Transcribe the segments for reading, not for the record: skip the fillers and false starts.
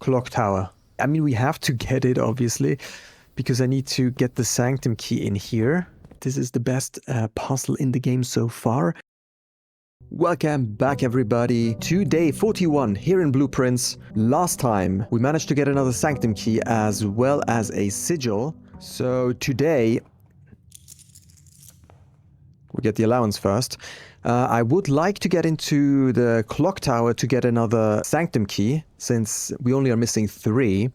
Clocktower. I mean, we have to get it, obviously, because I need to get the Sanctum key in here. This is the best puzzle in the game so far. Welcome back, everybody, to day 41 here in Blueprints. Last time, we managed to get another Sanctum key as well as a sigil. So today, we get the allowance first. I would like to get into the Clocktower to get another Sanctum key, since we only are missing 3.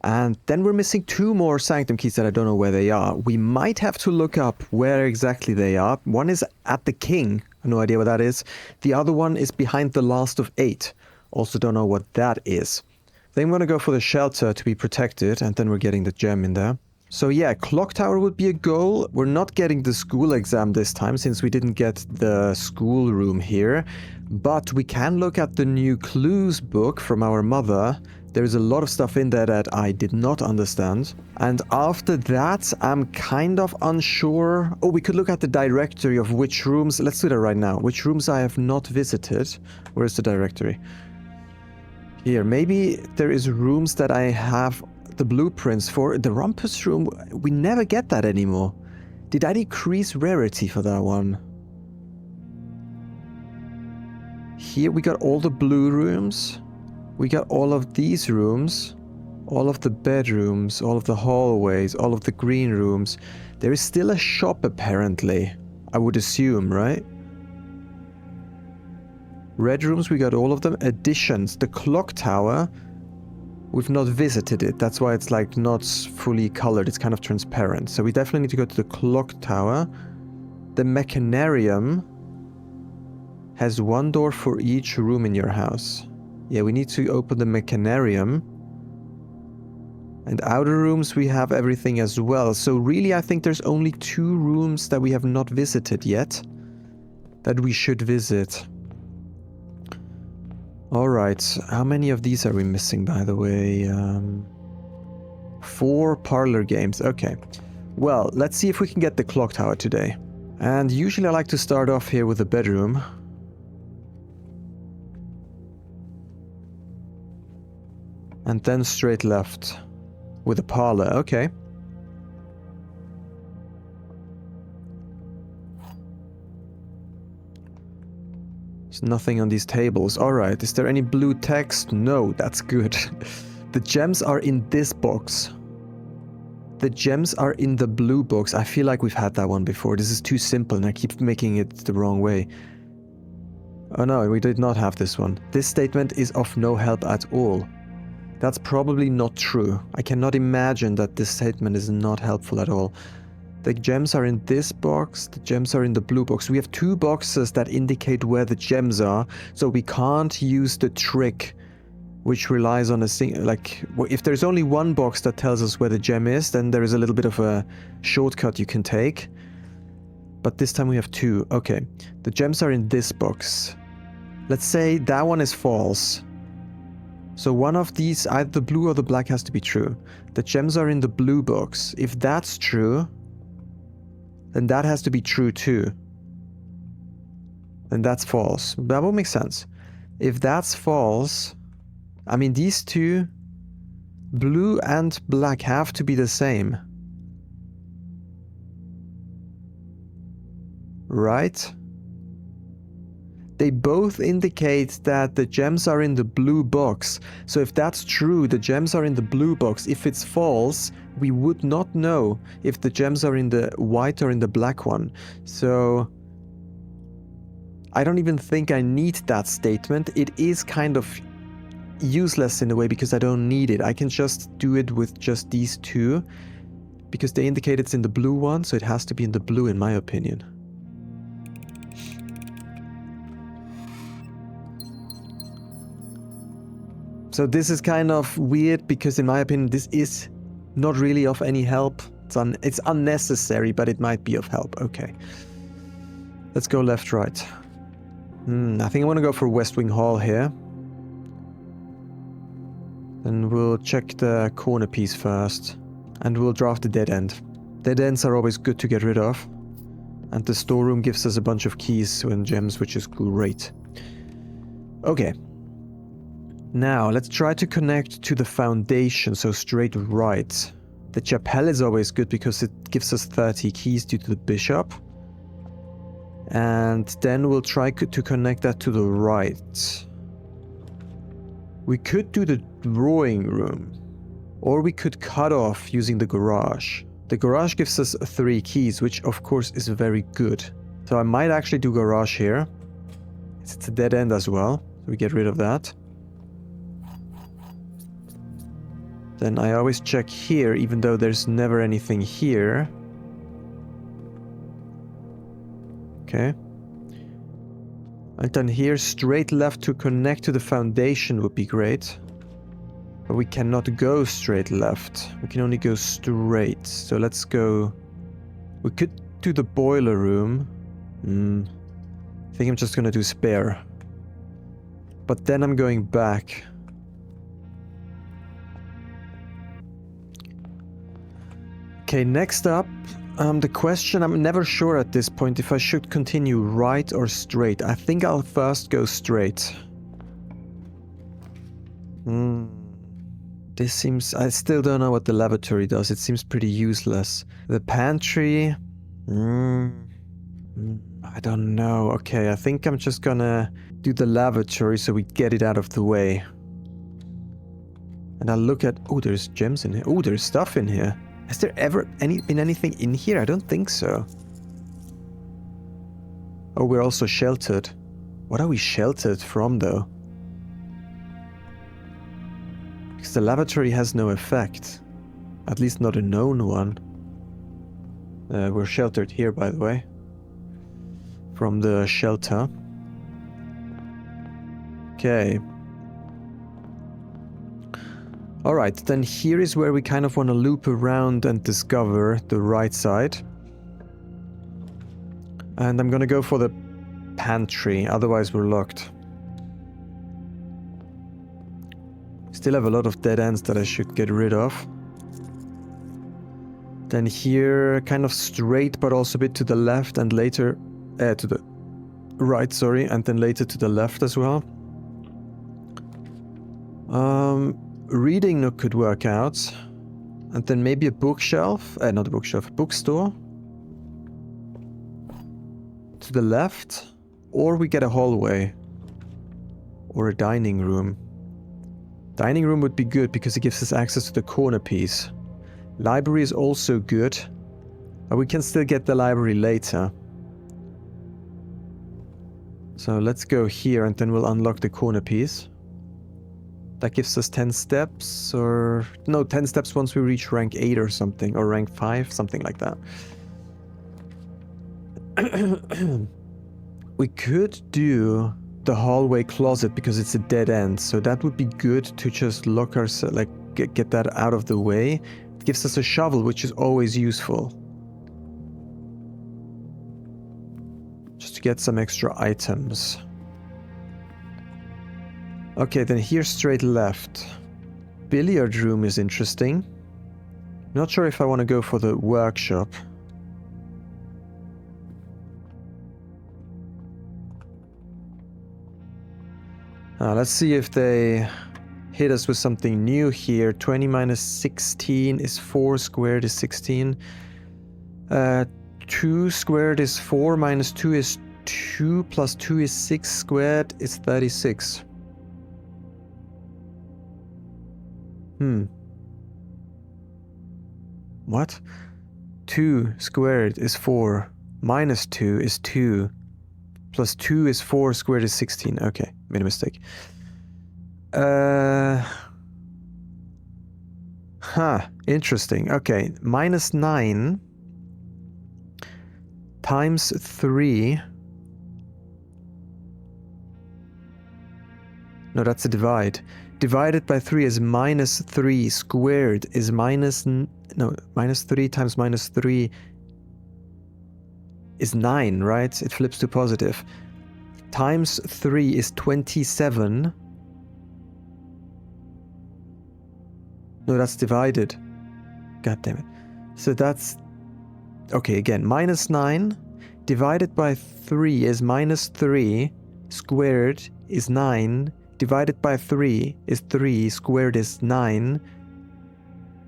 And then we're missing 2 more Sanctum keys that I don't know where they are. We might have to look up where exactly they are. One is at the King. I have no idea what that is. The other one is behind the last of 8. Also don't know what that is. Then I'm going to go for the shelter to be protected, and then we're getting the gem in there. So yeah, Clocktower would be a goal. We're not getting the school exam this time, since we didn't get the school room here. But we can look at the new clues book from our mother. There's a lot of stuff in there that I did not understand. And after that, I'm kind of unsure. Oh, we could look at the directory of which rooms. Let's do that right now. Which rooms I have not visited. Where is the directory? Here, maybe there is rooms that I have the blueprints for. The Rumpus room, we never get that anymore. Did I decrease rarity for that one? Here we got all the blue rooms. We got all of these rooms, all of the bedrooms, all of the hallways, all of the green rooms. There is still a shop apparently, I would assume, right? Red rooms, we got all of them. Additions, the Clocktower, we've not visited it. That's why it's like not fully colored, it's kind of transparent. So we definitely need to go to the Clocktower. The Mechanarium has 1 door for each room in your house. Yeah, we need to open the Mechanarium. And outer rooms, we have everything as well. So really, I think there's only 2 rooms that we have not visited yet that we should visit. Alright, how many of these are we missing, by the way? 4 parlor games, okay. Well, let's see if we can get the Clocktower today. And usually I like to start off here with the bedroom. And then straight left with a parlor. Okay. There's nothing on these tables. Alright, is there any blue text? No, that's good. The gems are in this box. The gems are in the blue box. I feel like we've had that one before. This is too simple and I keep making it the wrong way. Oh no, we did not have this one. This statement is of no help at all. That's probably not true. I cannot imagine that this statement is not helpful at all. The gems are in this box, the gems are in the blue box. We have 2 boxes that indicate where the gems are, so we can't use the trick which relies on a single, like, if there's only 1 box that tells us where the gem is, then there is a little bit of a shortcut you can take. But this time we have 2. Okay, the gems are in this box. Let's say that one is false. So one of these, either the blue or the black, has to be true. The gems are in the blue box. If that's true, then that has to be true too. Then that's false. That will make sense. If that's false, I mean these 2, blue and black, have to be the same. Right? They both indicate that the gems are in the blue box. So if that's true, the gems are in the blue box. If it's false, we would not know if the gems are in the white or in the black one. So I don't even think I need that statement. It is kind of useless in a way because I don't need it. I can just do it with just these 2 because they indicate it's in the blue one, so it has to be in the blue in my opinion. So this is kind of weird because in my opinion this is not really of any help. It's unnecessary, but it might be of help. Okay. Let's go left, right. I think I want to go for West Wing Hall here. Then we'll check the corner piece first. And we'll draft the dead end. Dead ends are always good to get rid of. And the storeroom gives us a bunch of keys and gems, which is great. Okay. Now, let's try to connect to the foundation, so straight right. The chapel is always good because it gives us 30 keys due to the bishop. And then we'll try to connect that to the right. We could do the drawing room. Or we could cut off using the garage. The garage gives us 3 keys, which of course is very good. So I might actually do garage here. It's a dead end as well. So we get rid of that. Then I always check here, even though there's never anything here. Okay. And then here, straight left to connect to the foundation would be great. But we cannot go straight left. We can only go straight. So let's go... We could do the boiler room. I think I'm just gonna do spare. But then I'm going back. Okay, next up, the question, I'm never sure at this point if I should continue right or straight. I think I'll first go straight. This seems... I still don't know what the lavatory does. It seems pretty useless. The pantry... I don't know. Okay, I think I'm just gonna do the lavatory so we get it out of the way. And I'll look at... Oh, there's gems in here. Oh, there's stuff in here. Has there ever been anything in here? I don't think so. Oh, we're also sheltered. What are we sheltered from, though? Because the lavatory has no effect. At least not a known one. We're sheltered here, by the way. From the shelter. Okay. Alright, then here is where we kind of want to loop around and discover the right side. And I'm gonna go for the pantry, otherwise we're locked. Still have a lot of dead ends that I should get rid of. Then here, kind of straight, but also a bit to the left, and later... to the right, sorry, and then later to the left as well. Reading nook could work out. And then maybe a bookshelf. Not a bookshelf, a bookstore. To the left. Or we get a hallway. Or a dining room. Dining room would be good because it gives us access to the corner piece. Library is also good. But we can still get the library later. So let's go here and then we'll unlock the corner piece. That gives us 10 steps, or... No, 10 steps once we reach rank 8 or something, or rank 5, something like that. We could do the hallway closet because it's a dead end, so that would be good to just lock ourselves, like, get that out of the way. It gives us a shovel, which is always useful. Just to get some extra items. Okay, then here straight left. Billiard room is interesting. Not sure if I want to go for the workshop. Let's see if they hit us with something new here. 20 minus 16 is 4, squared is 16. 2 squared is 4, minus 2 is 2, plus 2 is 6, squared is 36. What? 2 squared is 4, minus 2 is 2, plus 2 is 4, squared is 16. Okay, made a mistake. Interesting. Okay, minus 9 times 3. No, that's a divide. Divided by 3 is minus 3. Squared is minus 3 times minus 3 is 9, right? It flips to positive. Times 3 is 27. No, that's divided. God damn it. So that's... Okay, again. Minus 9 divided by 3 is minus 3. Squared is 9. divided by 3 is 3, squared is 9,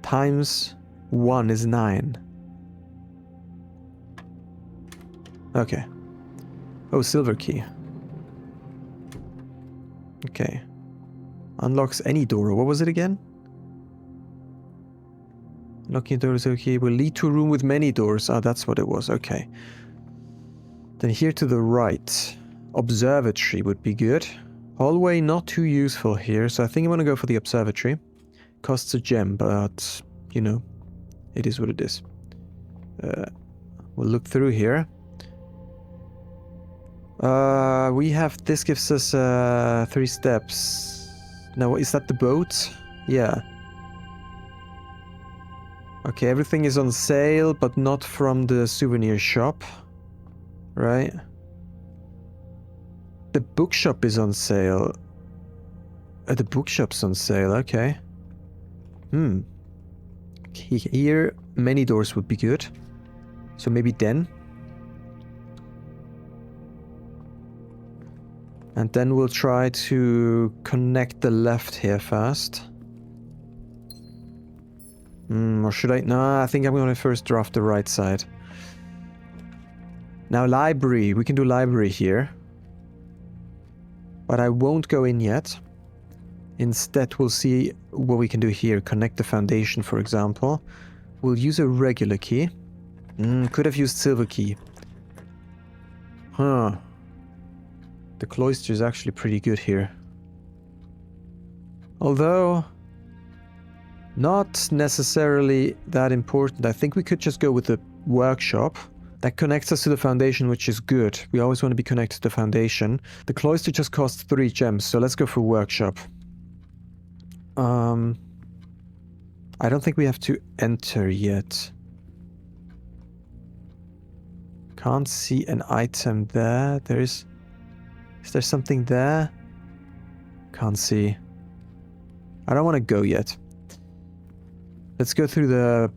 times 1 is 9. Okay. Oh, silver key. Okay. Unlocks any door. What was it again? Unlocking a door is okay. Will lead to a room with many doors. Ah, that's what it was. Okay. Then here to the right. Observatory would be good. Hallway not too useful here, so I think I'm gonna go for the observatory. Costs a gem, but, you know, it is what it is. We'll look through here. We have, this gives us 3 steps. Now, is that the boat? Yeah. Okay, everything is on sale, but not from the souvenir shop. Right? The bookshop is on sale. The bookshop's on sale, okay. Here, many doors would be good. So maybe den. And then we'll try to connect the left here first. Or should I? No, I think I'm gonna first draft the right side. Now library, we can do library here. But I won't go in yet. Instead, we'll see what we can do here. Connect the foundation, for example. We'll use a regular key. Could have used silver key. Huh. The cloister is actually pretty good here. Although, not necessarily that important. I think we could just go with the workshop. That connects us to the foundation, which is good. We always want to be connected to the foundation. The cloister just costs 3 gems, so let's go for workshop. I don't think we have to enter yet. Can't see an item there. Is there something there? Can't see. I don't want to go yet. Let's go through the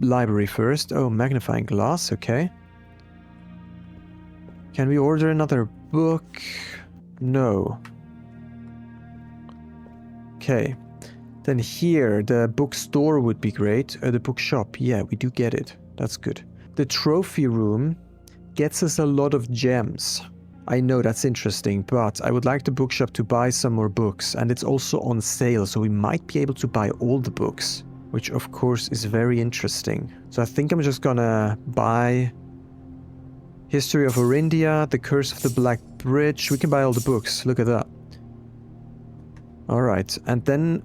library first. Oh, magnifying glass, okay. Can we order another book? No. Okay. Then here, the bookstore would be great. The bookshop, yeah, we do get it. That's good. The trophy room gets us a lot of gems. I know that's interesting, but I would like the bookshop to buy some more books, and it's also on sale, so we might be able to buy all the books, which of course is very interesting. So I think I'm just gonna buy History of Orindia, The Curse of the Black Bridge. We can buy all the books, look at that. Alright, and then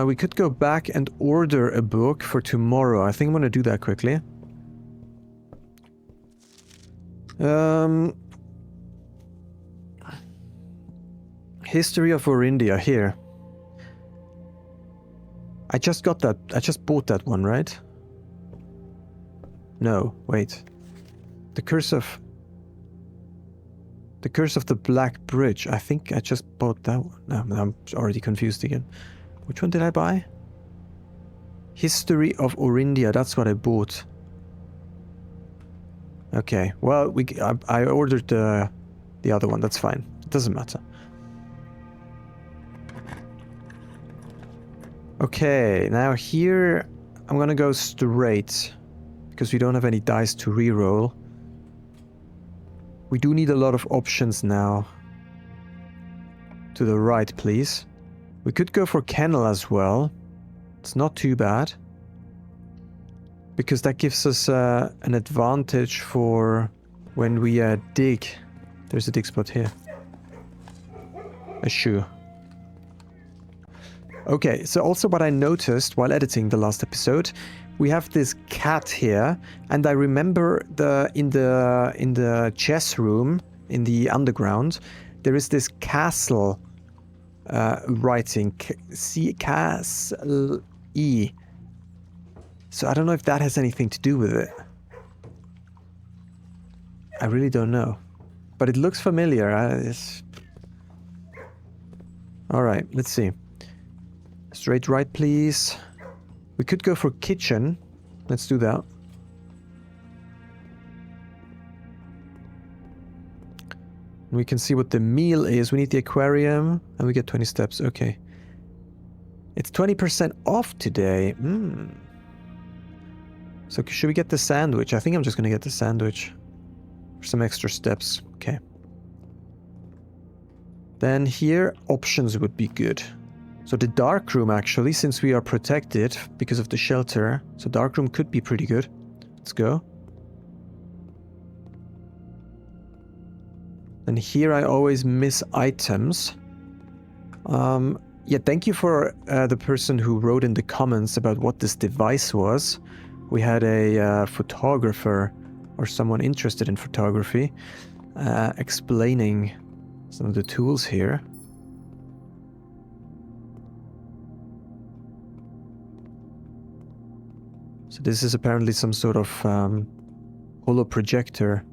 we could go back and order a book for tomorrow. I think I'm gonna do that quickly. History of Orindia, here. I just got that. I just bought that one, right? No, wait. The Curse of the Black Bridge. I think I just bought that one. No, I'm already confused again. Which one did I buy? History of Orindia. That's what I bought. Okay. Well, I ordered the other one. That's fine. It doesn't matter. Okay, now here I'm gonna go straight because we don't have any dice to reroll. We do need a lot of options now. To the right, please. We could go for kennel as well. It's not too bad. Because that gives us an advantage for when we dig. There's a dig spot here. A shoe. Okay, so also what I noticed while editing the last episode, we have this cat here, and I remember in the chess room in the underground, there is this castle writing, castle E. So I don't know if that has anything to do with it. I really don't know, but it looks familiar. All right, let's see. Straight right, please. We could go for kitchen. Let's do that. We can see what the meal is. We need the aquarium, and we get 20 steps. Okay. It's 20% off today. So should we get the sandwich? I think I'm just going to get the sandwich. For some extra steps. Okay. Then here, options would be good. So the dark room, actually, since we are protected because of the shelter. So dark room could be pretty good. Let's go. And here I always miss items. Yeah, thank you for the person who wrote in the comments about what this device was. We had a photographer or someone interested in photography explaining some of the tools here. So this is apparently some sort of holo projector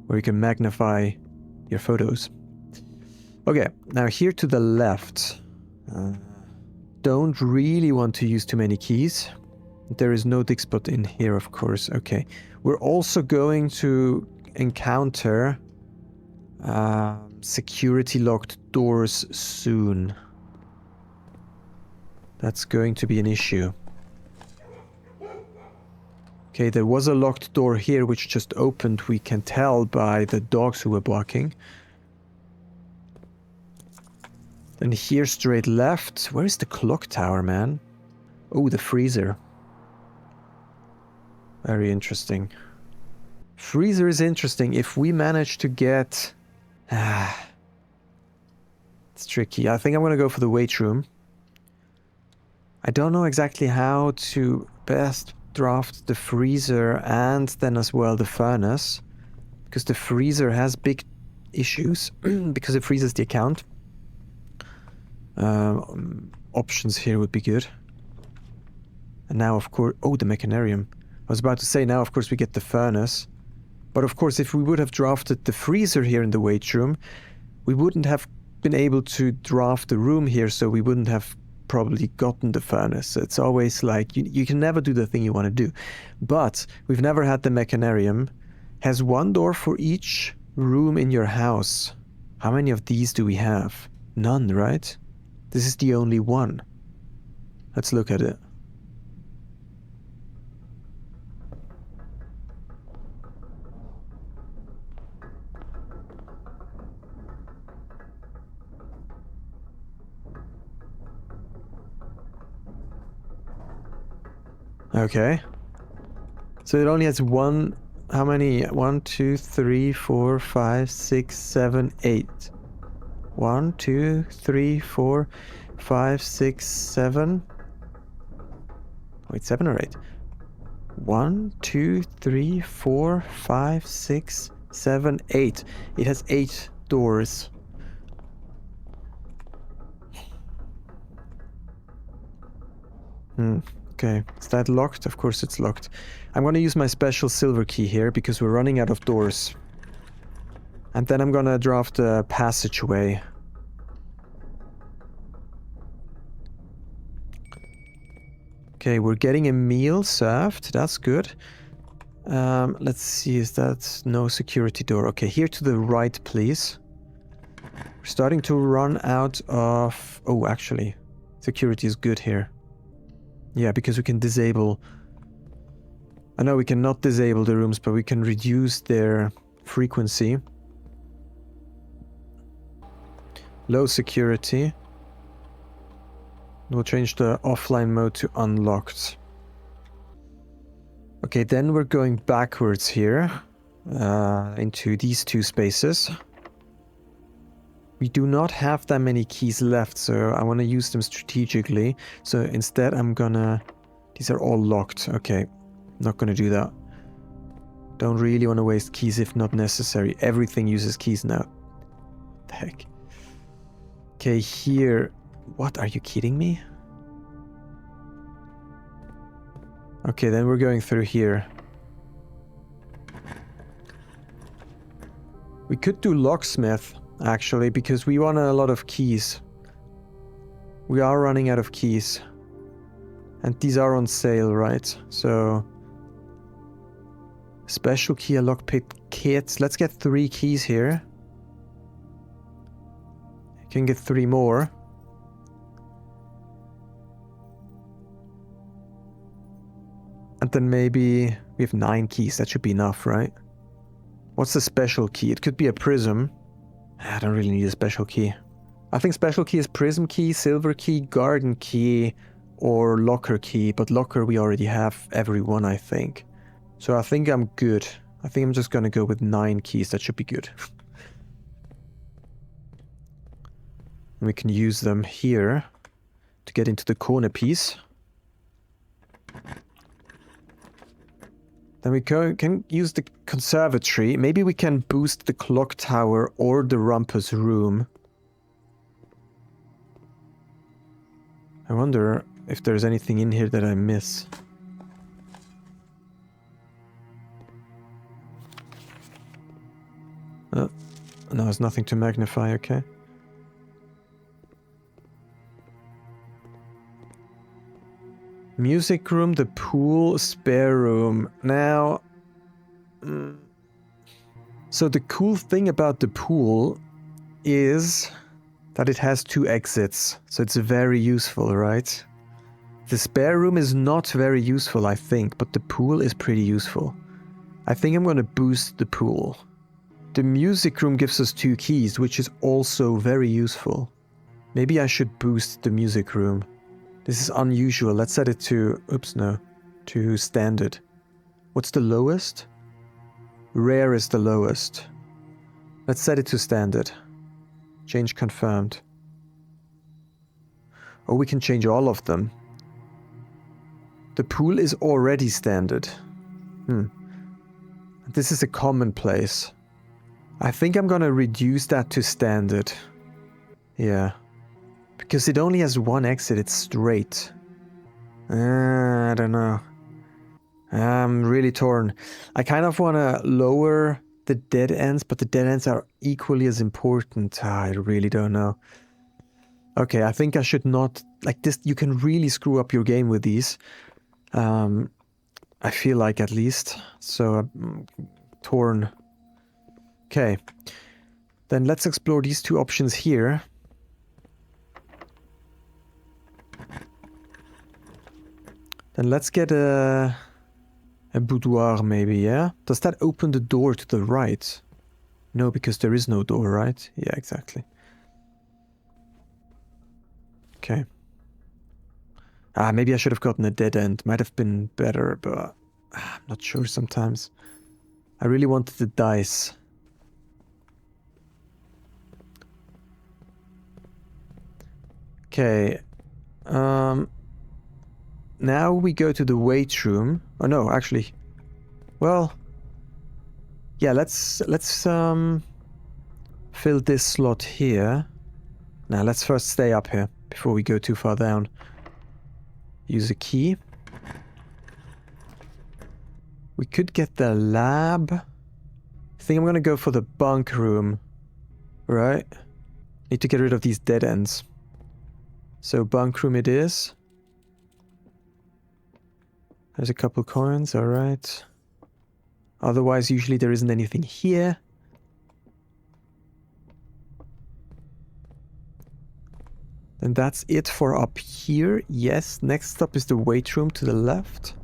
where you can magnify your photos. Okay, now here to the left. Don't really want to use too many keys. There is no dig spot in here, of course. Okay, we're also going to encounter security locked doors soon. That's going to be an issue. Okay, there was a locked door here which just opened, we can tell by the dogs who were barking. Then here straight left. Where is the clock tower, man? Oh, the freezer. Very interesting. Freezer is interesting. If we manage to get... it's tricky. I think I'm going to go for the weight room. I don't know exactly how to best draft the freezer and then as well the furnace. Because the freezer has big issues. Because it freezes the account. Options here would be good. And now, of course... Oh, the mechanarium. I was about to say, now, of course, we get the furnace. But, of course, if we would have drafted the freezer here in the weight room, we wouldn't have been able to draft the room here, so we wouldn't have probably gotten the furnace. It's always like, you can never do the thing you want to do. But we've never had the mechanarium. Has one door for each room in your house. How many of these do we have? None, right? This is the only one. Let's look at it. Okay. So it only has one... How many? 1, 2, 3, 4, 5, 6, 7, 8. 1, 2, 3, 4, 5, 6, 7. Wait, 7 or 8? 1, 2, 3, 4, 5, 6, 7, 8. It has 8 doors. Okay, is that locked? Of course it's locked. I'm going to use my special silver key here because we're running out of doors. And then I'm going to draft a passageway. Okay, we're getting a meal served. That's good. Let's see, is that no security door? Okay, here to the right, please. We're starting to run out of... Oh, actually, security is good here. Yeah, because we can disable... I know we cannot disable the rooms, but we can reduce their frequency. Low security. We'll change the offline mode to unlocked. Okay, then we're going backwards here. Into these two spaces. We do not have that many keys left, so I want to use them strategically. So instead I'm gonna... These are all locked. Okay, not gonna do that. Don't really want to waste keys if not necessary. Everything uses keys now. What the heck? Okay, here... What, are you kidding me? Okay, then we're going through here. We could do locksmith, actually, because we want a lot of keys. We are running out of keys. And these are on sale, right? So... Special key, a lockpick kit. Let's get 3 keys here. Can get 3 more. And then maybe we have 9 keys. That should be enough, right? What's the special key? It could be a prism. I don't really need a special key. I think special key is prism key, silver key, garden key, or locker key. But locker we already have every one, I think. So I think I'm good. I think I'm just gonna go with 9 keys. That should be good. We can use them here to get into the corner piece. Then we can use the conservatory. Maybe we can boost the clock tower or the rumpus room. I wonder if there's anything in here that I miss. No, there's nothing to magnify, okay. Music room, the pool, spare room. Now, so the cool thing about the pool is that it has 2 exits. So it's very useful, right? The spare room is not very useful, I think, but the pool is pretty useful. I think I'm going to boost the pool. The music room gives us 2 keys, which is also very useful. Maybe I should boost the music room. This is unusual. Let's set it to... Oops, no. To standard. What's the lowest? Rare is the lowest. Let's set it to standard. Change confirmed. Oh, we can change all of them. The pool is already standard. This is a commonplace. I think I'm gonna reduce that to standard. Yeah. Because it only has 1 exit, it's straight. I don't know. I'm really torn. I kind of want to lower the dead ends, but the dead ends are equally as important. I really don't know. Okay, I think I should not... Like this, you can really screw up your game with these. I feel like at least. So, I'm torn. Okay. Then let's explore these 2 options here. Then let's get a boudoir maybe, yeah? Does that open the door to the right? No, because there is no door, right? Yeah, exactly. Okay. Maybe I should have gotten a dead end. Might have been better, but I'm not sure sometimes. I really wanted the dice. Okay. Now we go to the weight room. Oh no, actually. Well, yeah, let's fill this slot here. Now let's first stay up here before we go too far down. Use a key. We could get the lab. I think I'm gonna go for the bunk room. Right? Need to get rid of these dead ends. So bunk room it is. There's a couple coins, alright. Otherwise, usually there isn't anything here. And that's it for up here. Yes, next up is the weight room to the left.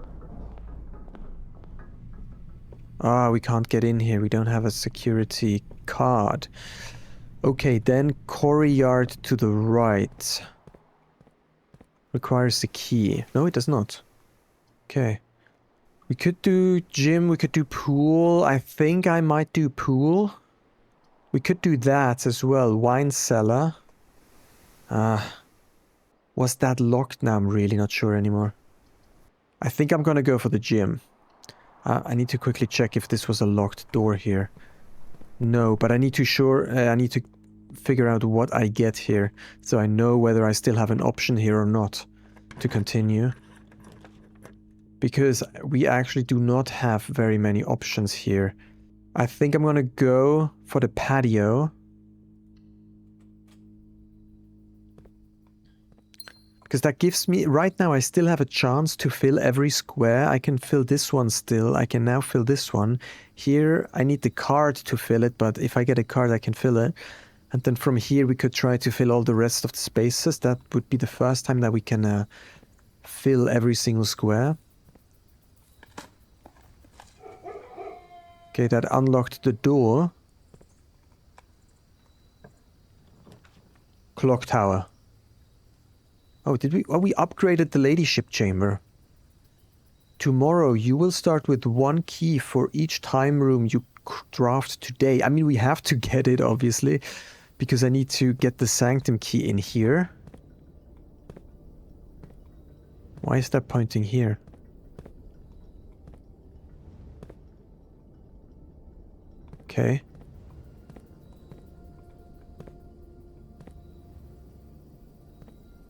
We can't get in here. We don't have a security card. Okay, then quarry yard to the right. Requires a key. No, it does not. Okay. We could do gym, we could do pool. I think I might do pool. We could do that as well. Wine cellar. Was that locked? Now I'm really not sure anymore. I think I'm gonna go for the gym. I need to quickly check if this was a locked door here. No, but I need to figure out what I get here, so I know whether I still have an option here or not to continue. Because we actually do not have very many options here. I think I'm gonna go for the patio. Because that gives me... Right now I still have a chance to fill every square. I can fill this one still. I can now fill this one. Here I need the card to fill it, but if I get a card I can fill it. And then from here we could try to fill all the rest of the spaces. That would be the first time that we can fill every single square. Okay, that unlocked the door. Clocktower. Oh, did we? Oh, we upgraded the ladyship chamber. Tomorrow you will start with 1 key for each time room you draft today. I mean, we have to get it, obviously, because I need to get the sanctum key in here. Why is that pointing here? Okay.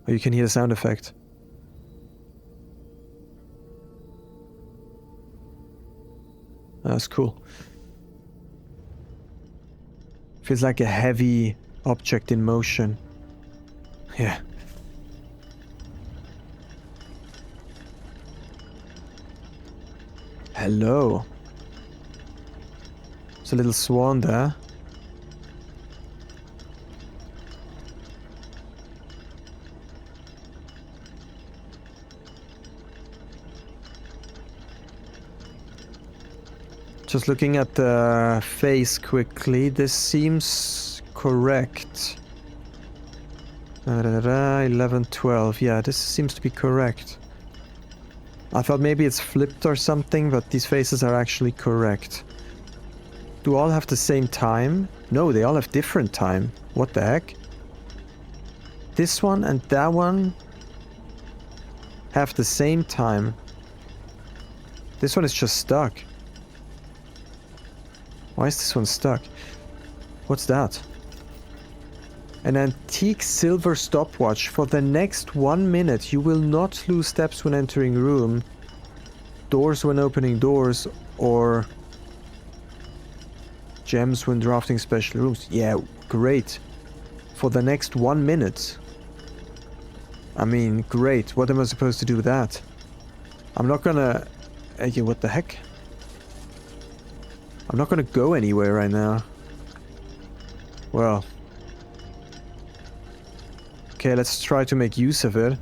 Oh, you can hear the sound effect. That's cool. Feels like a heavy object in motion. Yeah. Hello. There's a little swan there. Just looking at the face quickly, this seems correct. 11, 12, yeah, this seems to be correct. I thought maybe it's flipped or something, but these faces are actually correct. Do all have the same time? No, they all have different time. What the heck? This one and that one have the same time. This one is just stuck. Why is this one stuck? What's that? An antique silver stopwatch. For the next 1 minute, you will not lose steps when entering room, doors when opening doors, or gems when drafting special rooms. Yeah, great. For the next 1 minute. I mean, great. What am I supposed to do with that? I'm not gonna... Hey, what the heck? I'm not gonna go anywhere right now. Well. Okay, let's try to make use of it.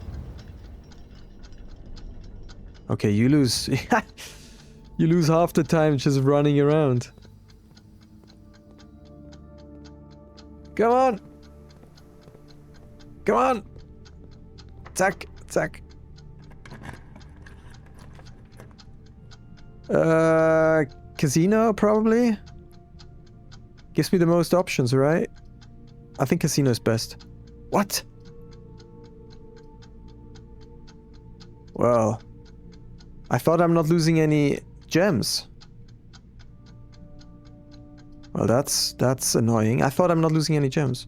Okay, you lose... you lose half the time just running around. Come on! Come on! Attack! Attack! Casino, probably? Gives me the most options, right? I think casino is best. What? Well, I thought I'm not losing any gems. Well, that's annoying. I thought I'm not losing any gems.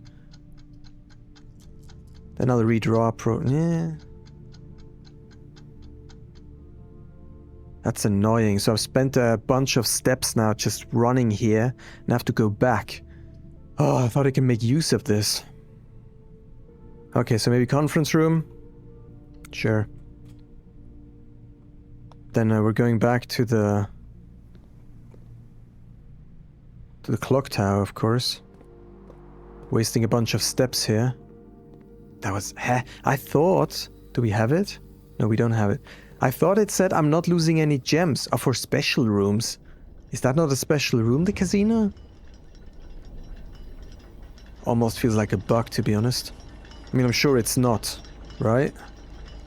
Then I'll redraw yeah. That's annoying. So I've spent a bunch of steps now just running here and I have to go back. Oh, I thought I can make use of this. Okay, so maybe conference room? Sure. Then we're going back to the clock tower, of course. Wasting a bunch of steps here. That was... I thought... Do we have it? No, we don't have it. I thought it said I'm not losing any gems. For special rooms. Is that not a special room, the casino? Almost feels like a bug, to be honest. I mean, I'm sure it's not, right?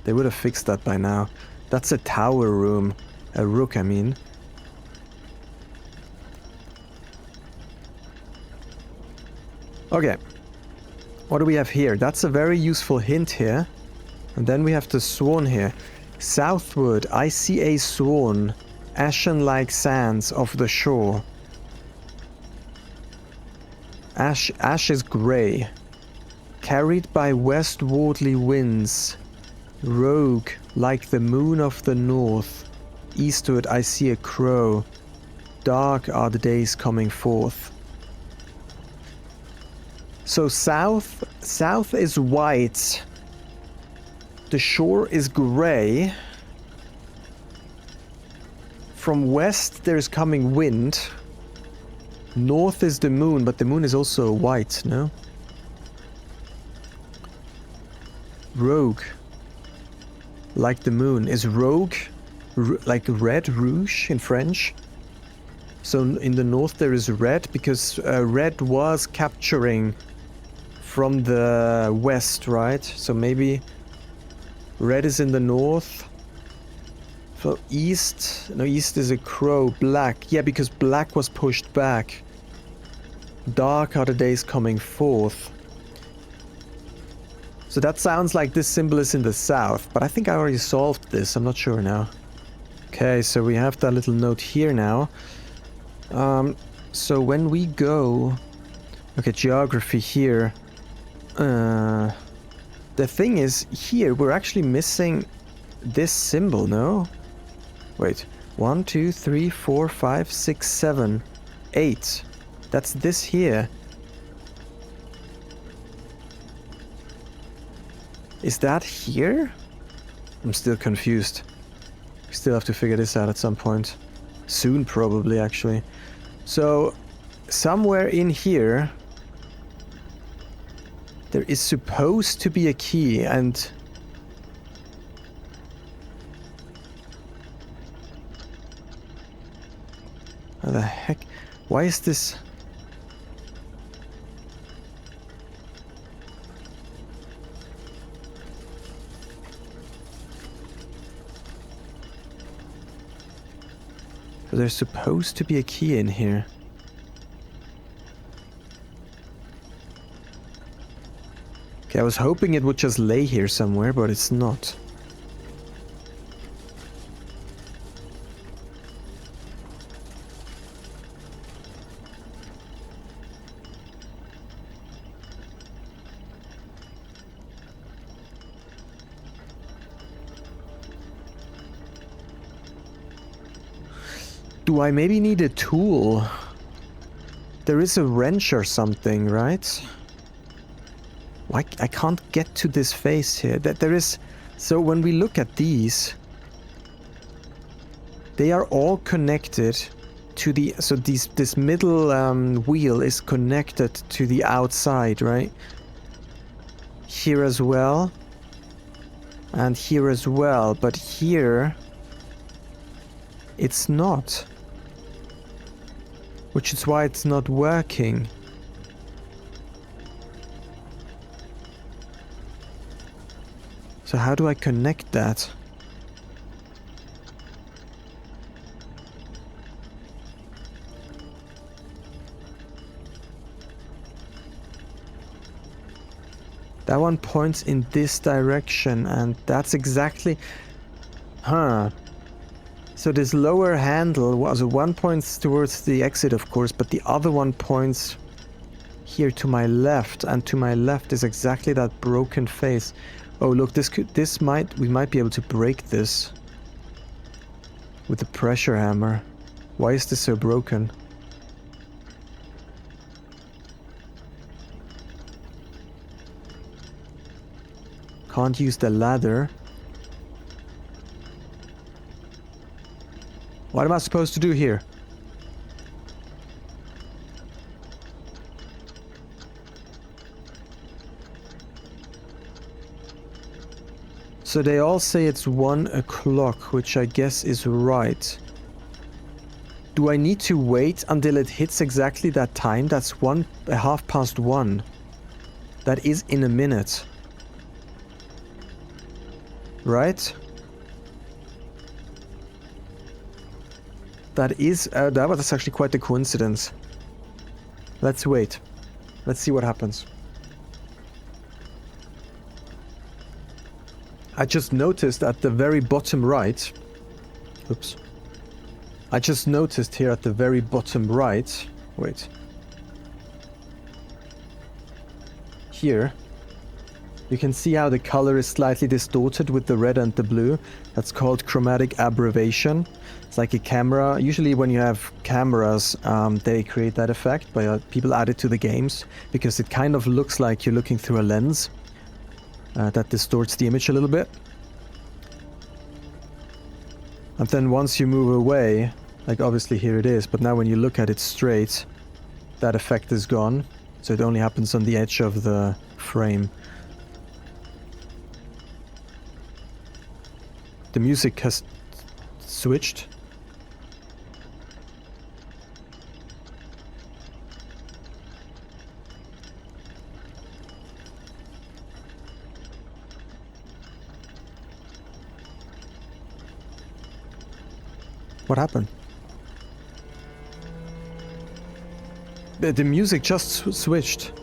They would have fixed that by now. That's a tower room. A rook, I mean. Okay. What do we have here? That's a very useful hint here. And then we have the swan here. Southward, I see a swan. Ashen-like sands of the shore. Ash is grey. Carried by westwardly winds. Rogue, like the moon of the north. Eastward, I see a crow. Dark are the days coming forth. So south is white. The shore is grey. From west there's coming wind. North is the moon, but the moon is also white, no? Rogue. Like the moon. Is rogue like red, rouge in French? So in the north there is red because red was capturing from the west, right? So maybe red is in the north. So east, no, east is a crow. Black, yeah, because black was pushed back. Dark are the days coming forth. So that sounds like this symbol is in the south, but I think I already solved this, I'm not sure now. Okay, so we have that little note here now. So when we go... Okay, geography here. The thing is, here we're actually missing this symbol, no? Wait. 1, 2, 3, 4, 5, 6, 7, 8. That's this here. Is that here? I'm still confused. We still have to figure this out at some point. Soon, probably, actually. So, somewhere in here, there is supposed to be a key, and... How the heck? Why is this... So there's supposed to be a key in here. Okay, I was hoping it would just lay here somewhere, but it's not. Do I maybe need a tool? There is a wrench or something, right? Why I can't get to this face here. That there is. So when we look at these, they are all connected to the. So this middle wheel is connected to the outside, right? Here as well, and here as well. But here, it's not. Which is why it's not working. So how do I connect that? That one points in this direction, and that's exactly... Huh. So this lower handle was one points towards the exit, of course, but the other one points here to my left, and to my left is exactly that broken face. Oh, look, we might be able to break this with the pressure hammer. Why is this so broken? Can't use the ladder. What am I supposed to do here? So they all say it's 1 o'clock, which I guess is right. Do I need to wait until it hits exactly that time? That's 1:30. That is in a minute. Right? That was actually quite a coincidence. Let's wait. Let's see what happens. I just noticed at the very bottom right... Oops. I just noticed here at the very bottom right... Wait. Here. You can see how the color is slightly distorted with the red and the blue. That's called chromatic aberration. It's like a camera. Usually when you have cameras, they create that effect, but people add it to the games because it kind of looks like you're looking through a lens. That distorts the image a little bit. And then once you move away, like obviously here it is, but now when you look at it straight, that effect is gone. So it only happens on the edge of the frame. The music has switched. What happened? The music just switched.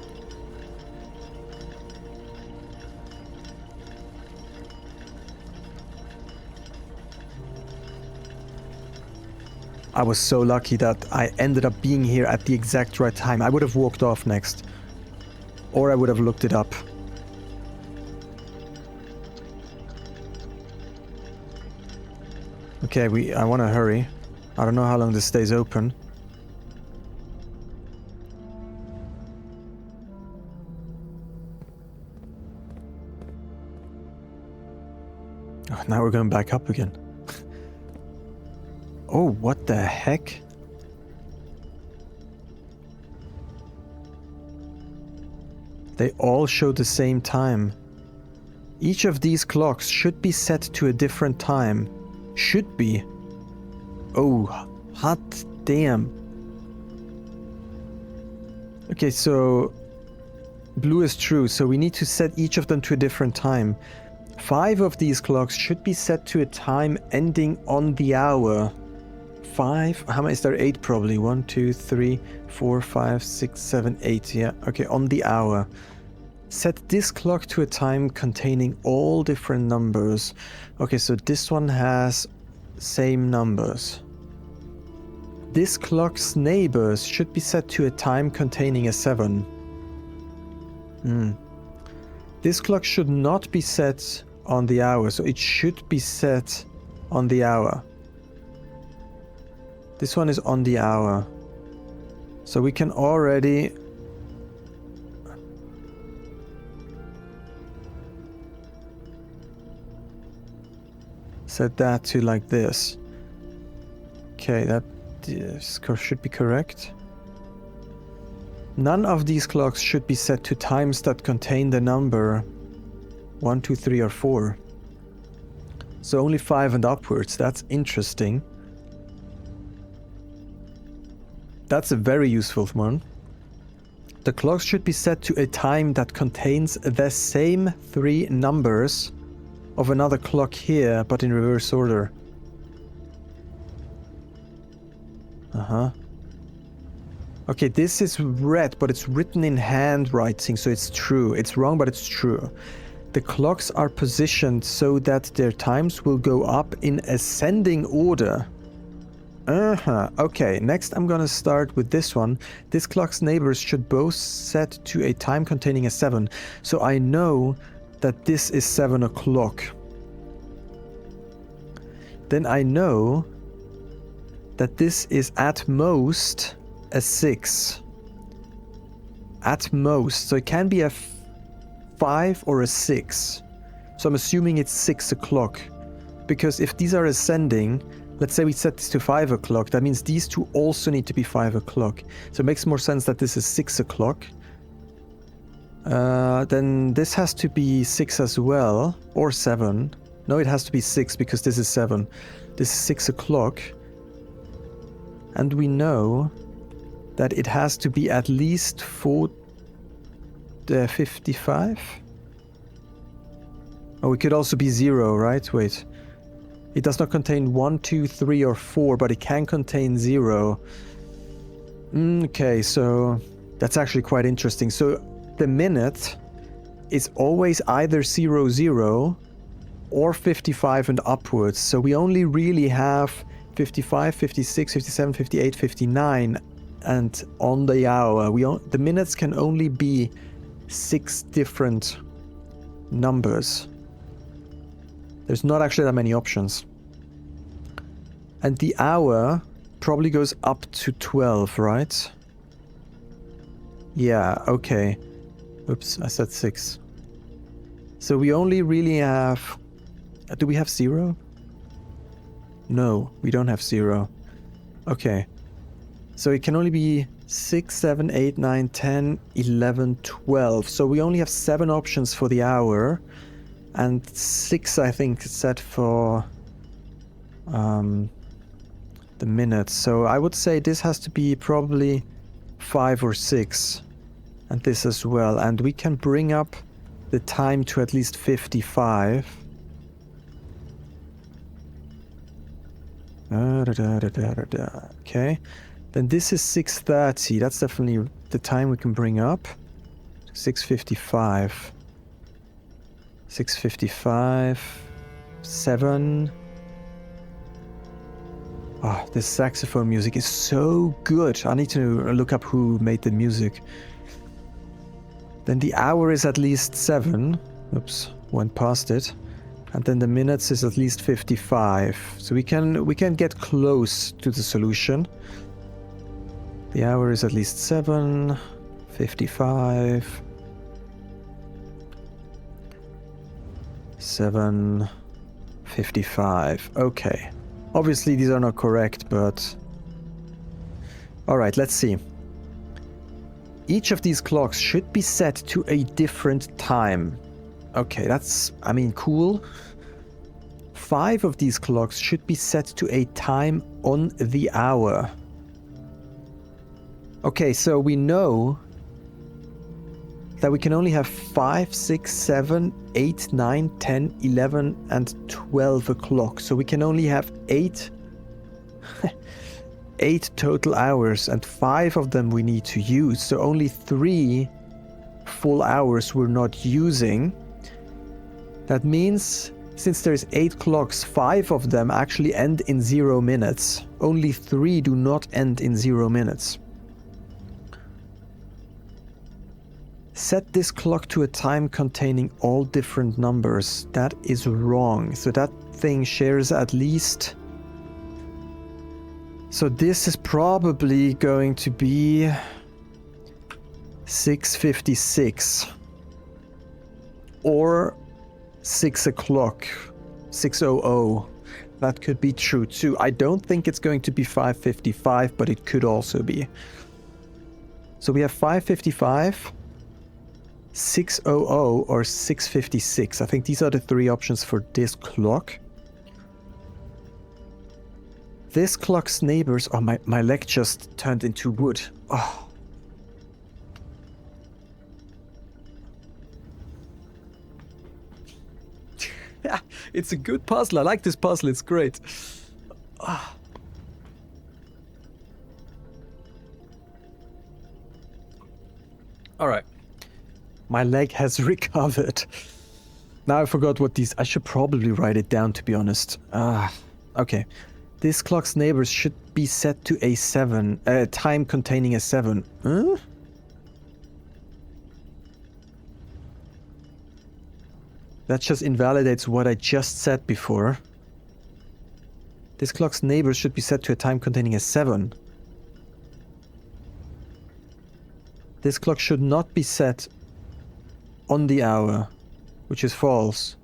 I was so lucky that I ended up being here at the exact right time. I would have walked off next. Or I would have looked it up. Okay, I want to hurry. I don't know how long this stays open. Oh, now we're going back up again. Oh, what the heck? They all show the same time. Each of these clocks should be set to a different time. Should be. Oh, hot damn. Okay, so blue is true, so we need to set each of them to a different time. 5 of these clocks should be set to a time ending on the hour. 5? How many is there? 8 probably. 1, 2, 3, 4, 5, 6, 7, 8. Yeah, okay, on the hour. Set this clock to a time containing all different numbers. Okay, so this one has same numbers. This clock's neighbors should be set to a time containing a 7. This clock should not be set on the hour, so it should be set on the hour. This one is on the hour. So we can already... set that to like this. Okay, that should be correct. None of these clocks should be set to times that contain the number 1, 2, 3, or 4. So only 5 and upwards. That's interesting. That's a very useful one. The clocks should be set to a time that contains the same 3 numbers of another clock here, but in reverse order. Okay, this is red, but it's written in handwriting, so it's true. It's wrong, but it's true. The clocks are positioned so that their times will go up in ascending order. Okay, next I'm gonna start with this one. This clock's neighbors should both set to a time containing a 7. So I know that this is 7 o'clock. Then I know that this is at most a 6. At most. So it can be a 5 or a 6. So I'm assuming it's 6 o'clock. Because if these are ascending, let's say we set this to 5 o'clock, that means these two also need to be 5 o'clock. So it makes more sense that this is 6 o'clock. Then this has to be 6 as well, or 7. No, it has to be 6 because this is 7. This is 6 o'clock. And we know that it has to be at least 55? Oh, it could also be 0, right? Wait. It does not contain 1, 2, 3, or 4, but it can contain 0. Okay, so that's actually quite interesting. So the minute is always either 0, 0 or 55 and upwards. So we only really have 55, 56, 57, 58, 59 and on the hour. The minutes can only be 6 different numbers. There's not actually that many options. And the hour probably goes up to 12, right? Yeah, okay. Oops, I said 6. So we only really have... do we have 0? No, we don't have 0. Okay. So it can only be 6, 7, 8, 9, 10, 11, 12. So we only have 7 options for the hour. And 6, I think, set for the minutes. So I would say this has to be probably 5 or 6. And this as well. And we can bring up the time to at least 55. Okay. Then this is 6:30. That's definitely the time we can bring up. 6:55. 6:55. 7. Oh, this saxophone music is so good. I need to look up who made the music. Then the hour is at least 7. Oops, went past it. And then the minutes is at least 55. So we can get close to the solution. The hour is at least 7. 55. 7. 55. Okay. Obviously these are not correct, but... Alright, let's see. Each of these clocks should be set to a different time. Okay, that's, I mean, cool. 5 of these clocks should be set to a time on the hour. Okay, so we know that we can only have 5, 6, 7, 8, 9, 10, 11, and 12 o'clock. So we can only have 8 total hours, and 5 of them we need to use. So only 3 full hours we're not using. That means, since there's 8 clocks, 5 of them actually end in 0 minutes. Only 3 do not end in 0 minutes. Set this clock to a time containing all different numbers. That is wrong. So that thing shares at least... So this is probably going to be 6:56 or 6 o'clock, 6:00. That could be true too. I don't think it's going to be 5:55, but it could also be. So we have 5:55, 6:00, or 6:56. I think these are the 3 options for this clock. This clock's neighbors... Oh, my leg just turned into wood. Oh. Yeah, it's a good puzzle. I like this puzzle. It's great. Oh. All right. My leg has recovered. Now I forgot what these... I should probably write it down, to be honest. Okay. This clock's neighbors should be set to a 7, time containing a 7. Huh? That just invalidates what I just said before. This clock's neighbors should be set to a time containing a 7. This clock should not be set on the hour, which is false.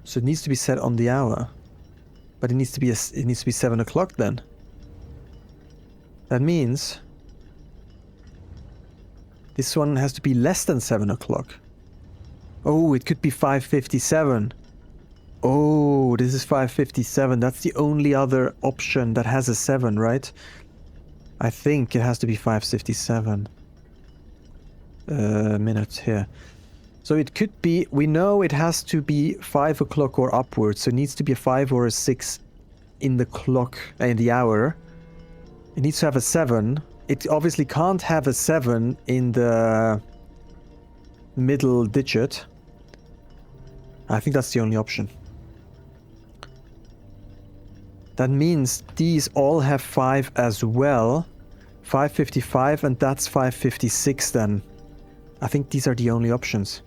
So it needs to be set on the hour. But it needs to be 7 o'clock then. That means this one has to be less than 7 o'clock. Oh, it could be 5:57. Oh, this is 5:57. That's the only other option that has a 7, right? I think it has to be 5:57. Minutes here. So it could be, we know it has to be 5 o'clock or upwards, so it needs to be a 5 or a 6 in the clock, in the hour. It needs to have a 7. It obviously can't have a 7 in the middle digit. I think that's the only option. That means these all have 5 as well. 5:55, and that's 5:56 then. I think these are the only options.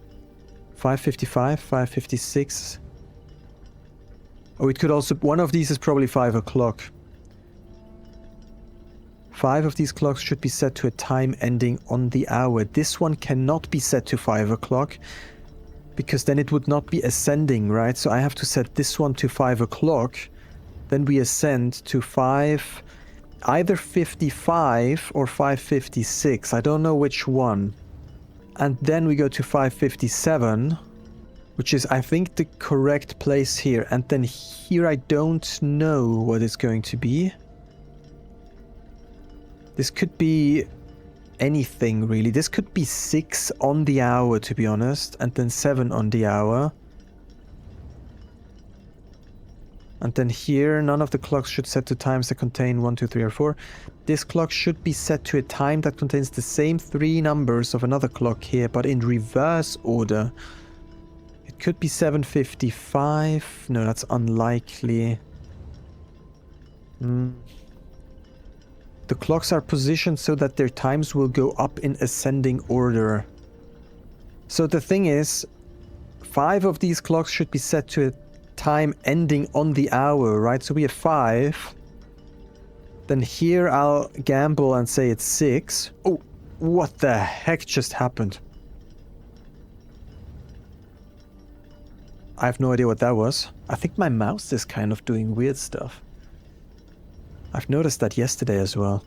5:55, 5:56. Oh, it could also... One of these is probably 5 o'clock. 5 of these clocks should be set to a time ending on the hour. This one cannot be set to 5 o'clock, because then it would not be ascending, right? So I have to set this one to 5 o'clock. Then we ascend to 5... Either 55 or 5:56. I don't know which one. And then we go to 5:57. which is, I think, the correct place here. And then here I don't know what it's going to be. This could be anything, really. This could be 6 on the hour, to be honest, and then 7 on the hour. And then here, none of the clocks should set to times that contain 1, 2, 3, or 4. This clock should be set to a time that contains the same 3 numbers of another clock here, but in reverse order. It could be 7:55. No, that's unlikely. The clocks are positioned so that their times will go up in ascending order. So the thing is, 5 of these clocks should be set to a time ending on the hour, right? So we have 5. Then here I'll gamble and say it's 6. Oh, what the heck just happened? I have no idea what that was. I think my mouse is kind of doing weird stuff. I've noticed that yesterday as well.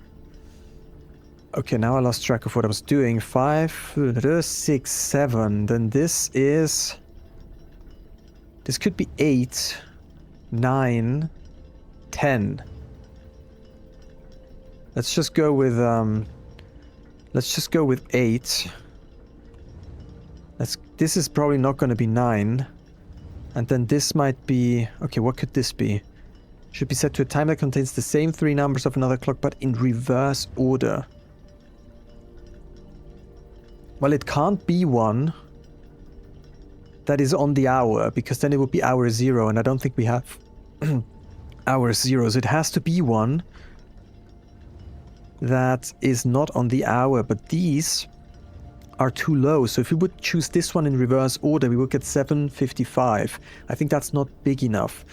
Okay, now I lost track of what I was doing. 5, 6, 7. Then this is... This could be 8, 9, 10. Let's just go with 8. This is probably not going to be 9. And then this might be... Okay, what could this be? Should be set to a time that contains the same 3 numbers of another clock, but in reverse order. Well, it can't be one that is on the hour, because then it would be hour 0, and I don't think we have hour 0. So it has to be one that is not on the hour, but these are too low. So if we would choose this one in reverse order, we would get 7:55. I think that's not big enough.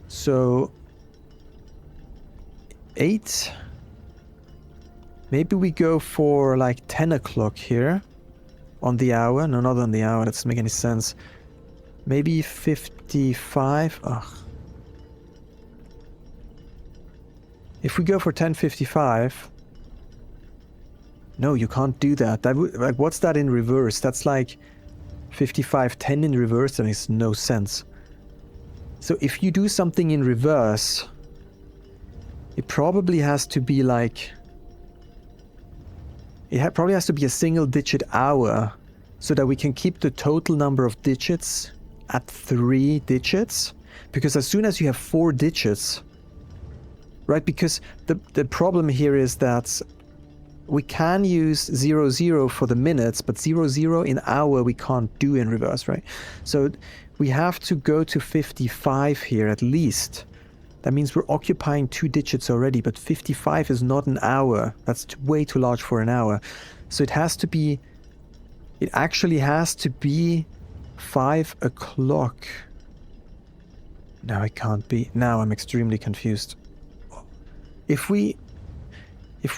So 8. Maybe we go for like 10 o'clock here on the hour. No, not on the hour. That doesn't make any sense. Maybe 55. Ugh. If we go for 10:55. No, you can't do that. That would, like, what's that in reverse? That's like 55:10 in reverse. That makes no sense. So if you do something in reverse, it probably has to be like... It probably has to be a single-digit hour, so that we can keep the total number of digits at 3 digits. Because as soon as you have 4 digits, right? Because the problem here is that we can use 00 for the minutes, but 00 in hour we can't do in reverse, right? So we have to go to 55 here at least. That means we're occupying 2 digits already, but 55 is not an hour. That's way too large for an hour. So it actually has to be 5 o'clock. No, it can't be. Now I'm extremely confused. If we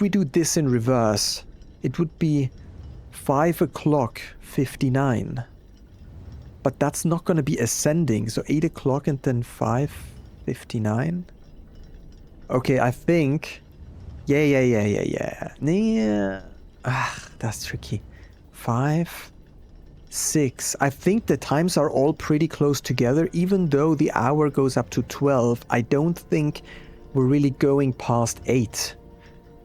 do this in reverse, it would be 5 o'clock 59. But that's not going to be ascending. So 8 o'clock and then 5:59. Okay, I think... Yeah. That's tricky. 5, 6. I think the times are all pretty close together. Even though the hour goes up to 12, I don't think we're really going past 8.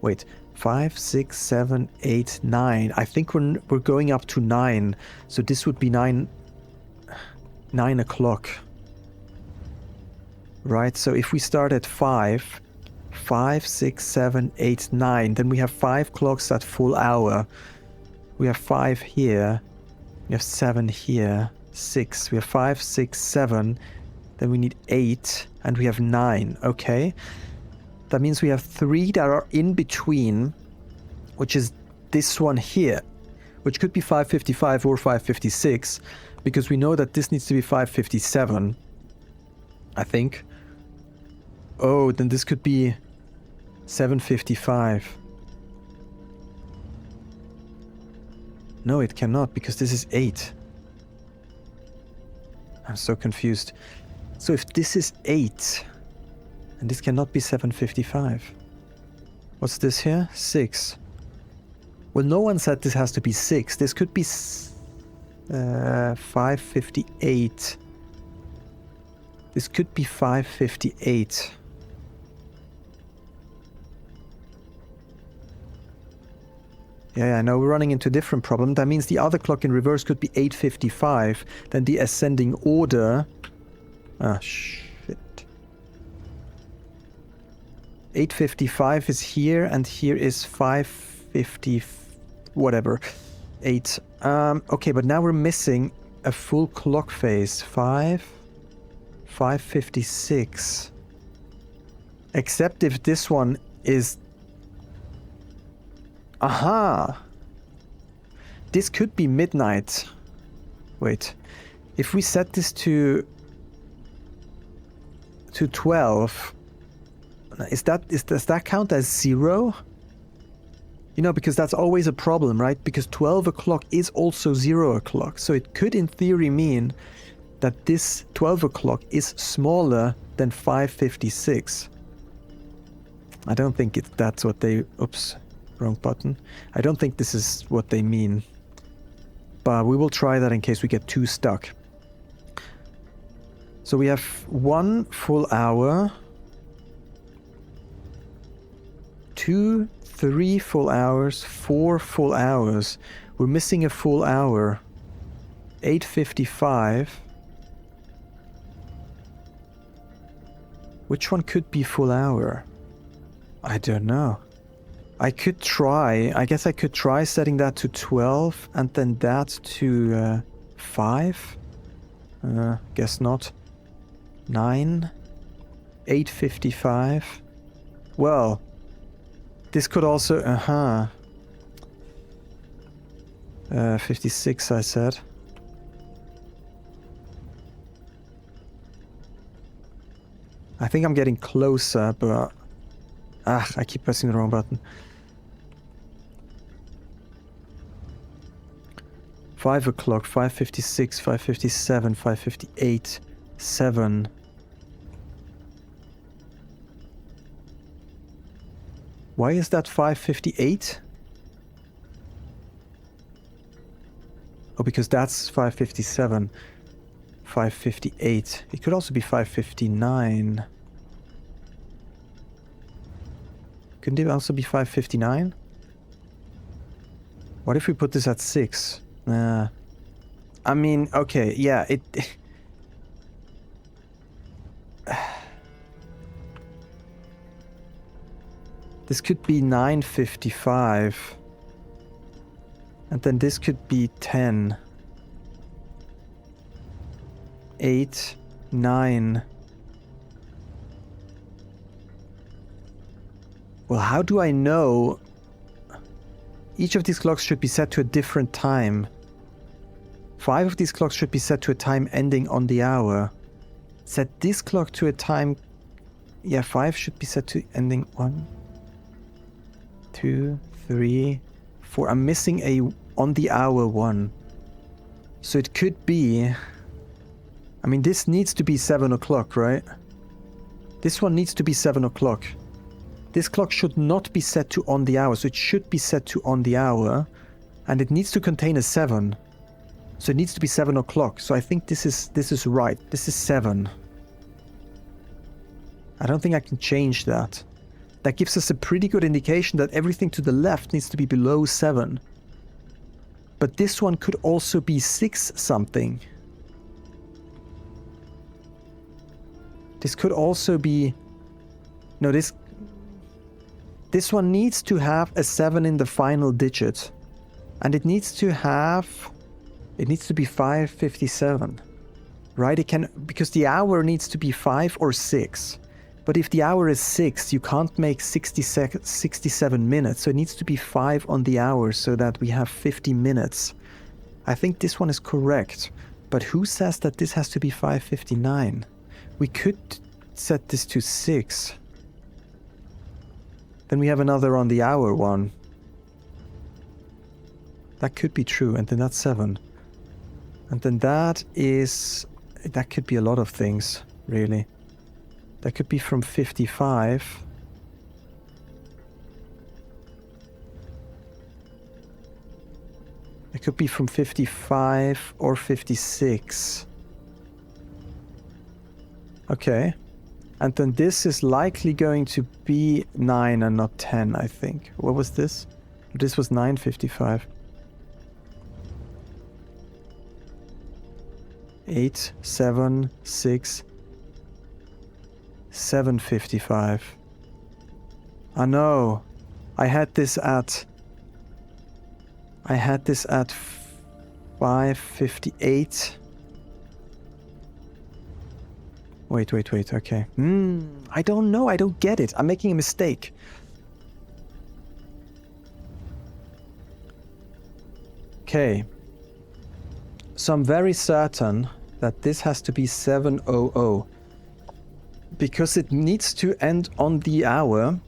Wait, 5, 6, 7, 8, 9. I think we're going up to 9. So this would be 9 o'clock. Right, so if we start at 5, 6, 7, 8, 9, then we have 5 clocks at full hour. We have 5 here. We have 7 here. 6. We have 5, 6, 7. Then we need 8. And we have 9. Okay. That means we have 3 that are in between, which is this one here, which could be 5:55 or 5:56, because we know that this needs to be 5:57, I think. Oh, then this could be 7:55. No, it cannot, because this is 8. I'm so confused. So if this is 8, and this cannot be 7:55. What's this here? 6. Well, no one said this has to be 6. This could be... 5:58. This could be 5:58. Yeah, I know we're running into a different problem. That means the other clock in reverse could be 8:55. Then the ascending order... Ah, shit. 8:55 is here, and here is 5:50... whatever. 8. Okay, but now we're missing a full clock phase. 5:56. Except if this one is... Aha! This could be midnight. Wait. If we set this to 12, does that count as 0? You know, because that's always a problem, right? Because 12 o'clock is also 0 o'clock. So it could in theory mean that this 12 o'clock is smaller than 5:56. I don't think that's what they... Oops. Wrong button. I don't think this is what they mean. But we will try that in case we get too stuck. So we have 1 full hour. 2, 3 full hours. 4 full hours. We're missing a full hour. 8:55. Which one could be full hour? I don't know. I could try, I guess I could try setting that to 12 and then that to 5. Guess not. 9. 8:55. Well, this could also, 56 I said. I think I'm getting closer, but... I keep pressing the wrong button. 5 o'clock, 5:56, 5:57, 5:58, 7. Why is that 5:58? Oh, because that's 5:57. 5:58. It could also be 5:59. Couldn't it also be 5:59? What if we put this at 6? I mean, okay, yeah, it... This could be 9:55. And then this could be 10. 8, 9. Well, how do I know? Each of these clocks should be set to a different time. 5 of these clocks should be set to a time ending on the hour. Set this clock to a time... Yeah, 5 should be set to ending 1, 2, 3, 4. I'm missing a on the hour 1. So it could be... I mean, this needs to be 7 o'clock, right? This one needs to be 7 o'clock. This clock should not be set to on the hour, so it should be set to on the hour. And it needs to contain a 7. So it needs to be 7 o'clock. So I think this is right. This is 7. I don't think I can change that. That gives us a pretty good indication that everything to the left needs to be below 7. But this one could also be 6 something. This could also be... No, this one needs to have a 7 in the final digit. And it needs to have... It needs to be 5:57. Right? It can... Because the hour needs to be 5 or 6. But if the hour is 6, you can't make 67 minutes. So it needs to be 5 on the hour so that we have 50 minutes. I think this one is correct. But who says that this has to be 5:59? We could set this to 6. Then we have another on the hour one. That could be true. And then that's 7. And then that is... That could be a lot of things, really. That could be from 55. It could be from 55 or 56. Okay. And then this is likely going to be 9 and not 10, I think. What was this? This was 9:55. 8, 7, 6, 7:55. Oh no. I had this at 5:58. Wait, okay. I don't know, I don't get it. I'm making a mistake. Okay. So I'm very certain that this has to be 7:00. Because it needs to end on the hour.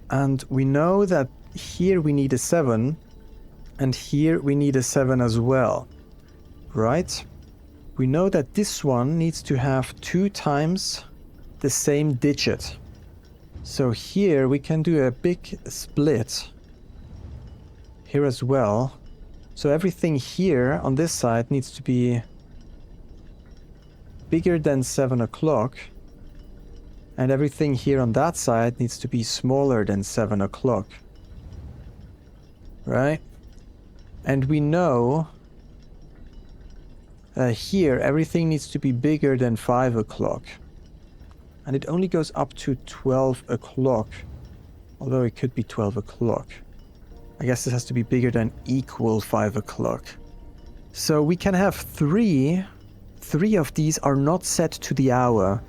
And we know that here we need a 7. And here we need a 7 as well. Right? We know that this one needs to have 2 times the same digit. So here we can do a big split. Here as well. So everything here on this side needs to be bigger than 7 o'clock. And everything here on that side needs to be smaller than 7 o'clock. Right? And we know here everything needs to be bigger than 5 o'clock. And it only goes up to 12 o'clock. Although it could be 12 o'clock. I guess this has to be bigger than equal 5 o'clock. So we can have 3. 3 of these are not set to the hour.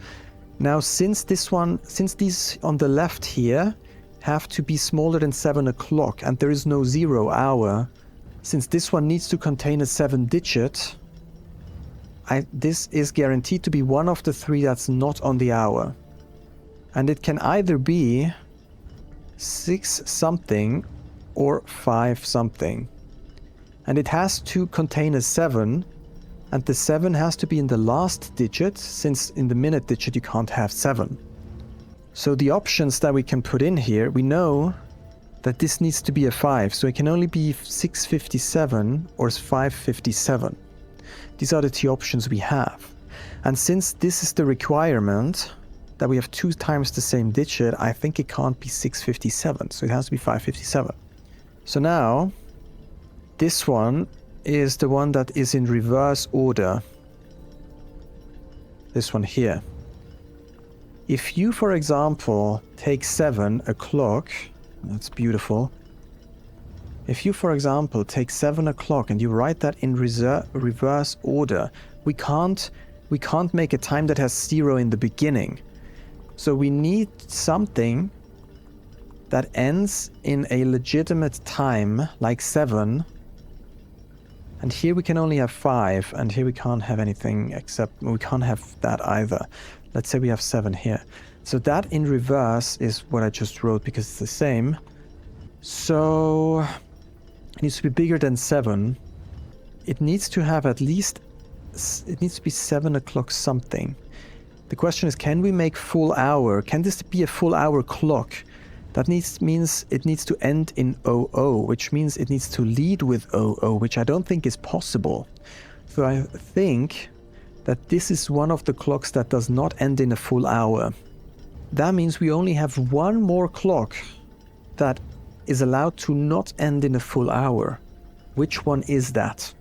Now since these on the left here have to be smaller than 7 o'clock and there is no 0 hour, since this one needs to contain a 7 digit, this is guaranteed to be one of the 3 that's not on the hour. And it can either be 6 something or 5 something. And it has to contain a 7, and the 7 has to be in the last digit, since in the minute digit you can't have 7. So the options that we can put in here, we know that this needs to be a 5, so it can only be 657 or 557. These are the 2 options we have. And since this is the requirement, that we have 2 times the same digit, I think it can't be 657, so it has to be 557. So now, this one is the one that is in reverse order. This one here. If you, for example, take 7 o'clock, that's beautiful. If you, for example, take 7 o'clock and you write that in reverse order, we can't make a time that has 0 in the beginning. So we need something that ends in a legitimate time, like 7. And here we can only have 5, and here we can't have anything except, we can't have that either. Let's say we have 7 here. So that in reverse is what I just wrote because it's the same. So it needs to be bigger than 7. It needs to have at least, it needs to be 7 o'clock something. The question is, can we make full hour? Can this be a full hour clock? That means it needs to end in 00, which means it needs to lead with 00, which I don't think is possible. So I think that this is one of the clocks that does not end in a full hour. That means we only have one more clock that is allowed to not end in a full hour. Which one is that?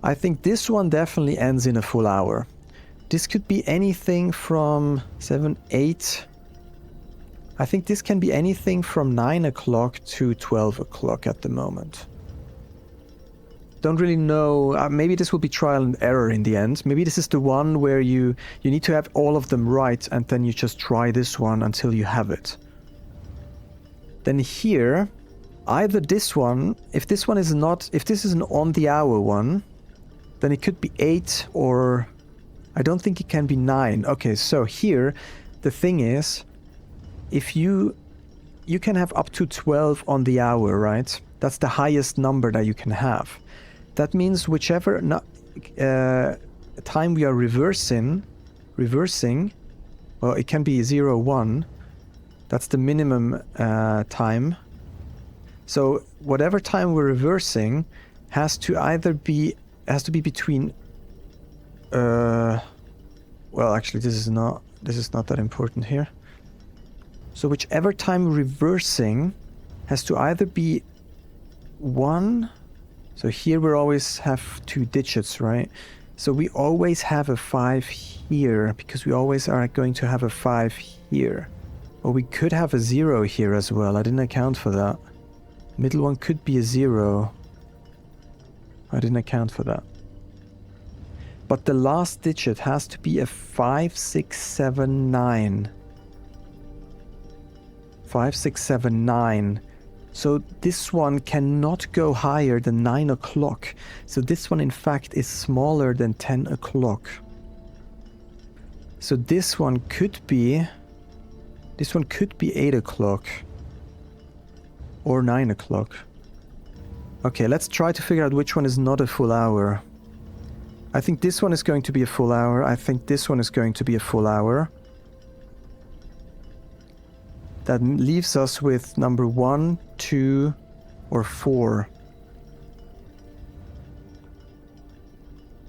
I think this one definitely ends in a full hour. This could be anything from 7, 8... I think this can be anything from 9 o'clock to 12 o'clock at the moment. Don't really know. Maybe this will be trial and error in the end. Maybe this is the one where you need to have all of them right, and then you just try this one until you have it. Then here, either this one, if this is an on the hour one, then it could be 8 or I don't think it can be 9. Okay, so here, the thing is, if you can have up to 12 on the hour, right? That's the highest number that you can have. That means whichever time we are reversing, well, it can be 0, 1. That's the minimum time. So whatever time we're reversing, has to be between well, actually this is not that important here. So whichever time reversing has to either be 1. So here we always have 2 digits, right? So we always have a 5 here because we always are going to have a 5 here. Or we could have a 0 here as well. I didn't account for that. Middle one could be a 0. I didn't account for that. But the last digit has to be a 5, 6, 7, 9. 5, 6, 7, 9. So this one cannot go higher than 9 o'clock. So this one in fact is smaller than 10 o'clock. So this one could be 8 o'clock. Or 9 o'clock. Okay, let's try to figure out which one is not a full hour. I think this one is going to be a full hour. I think this one is going to be a full hour. That leaves us with number 1, 2, or 4.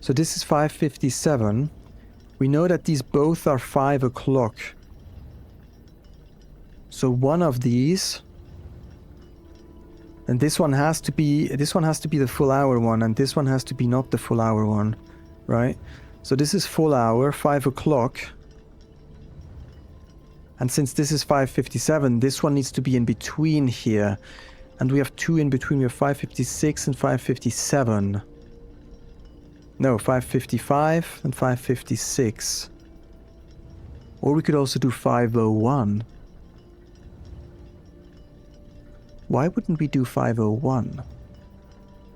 So this is 5:57. We know that these both are 5 o'clock. So one of these, and this one has to be the full hour one, and this one has to be not the full hour one, right? So this is full hour, 5 o'clock. And since this is 5:57, this one needs to be in between here. And we have 2 in between. We have 5:56 and 5:57. No, 5:55 and 5:56. Or we could also do 5:01. Why wouldn't we do 5:01?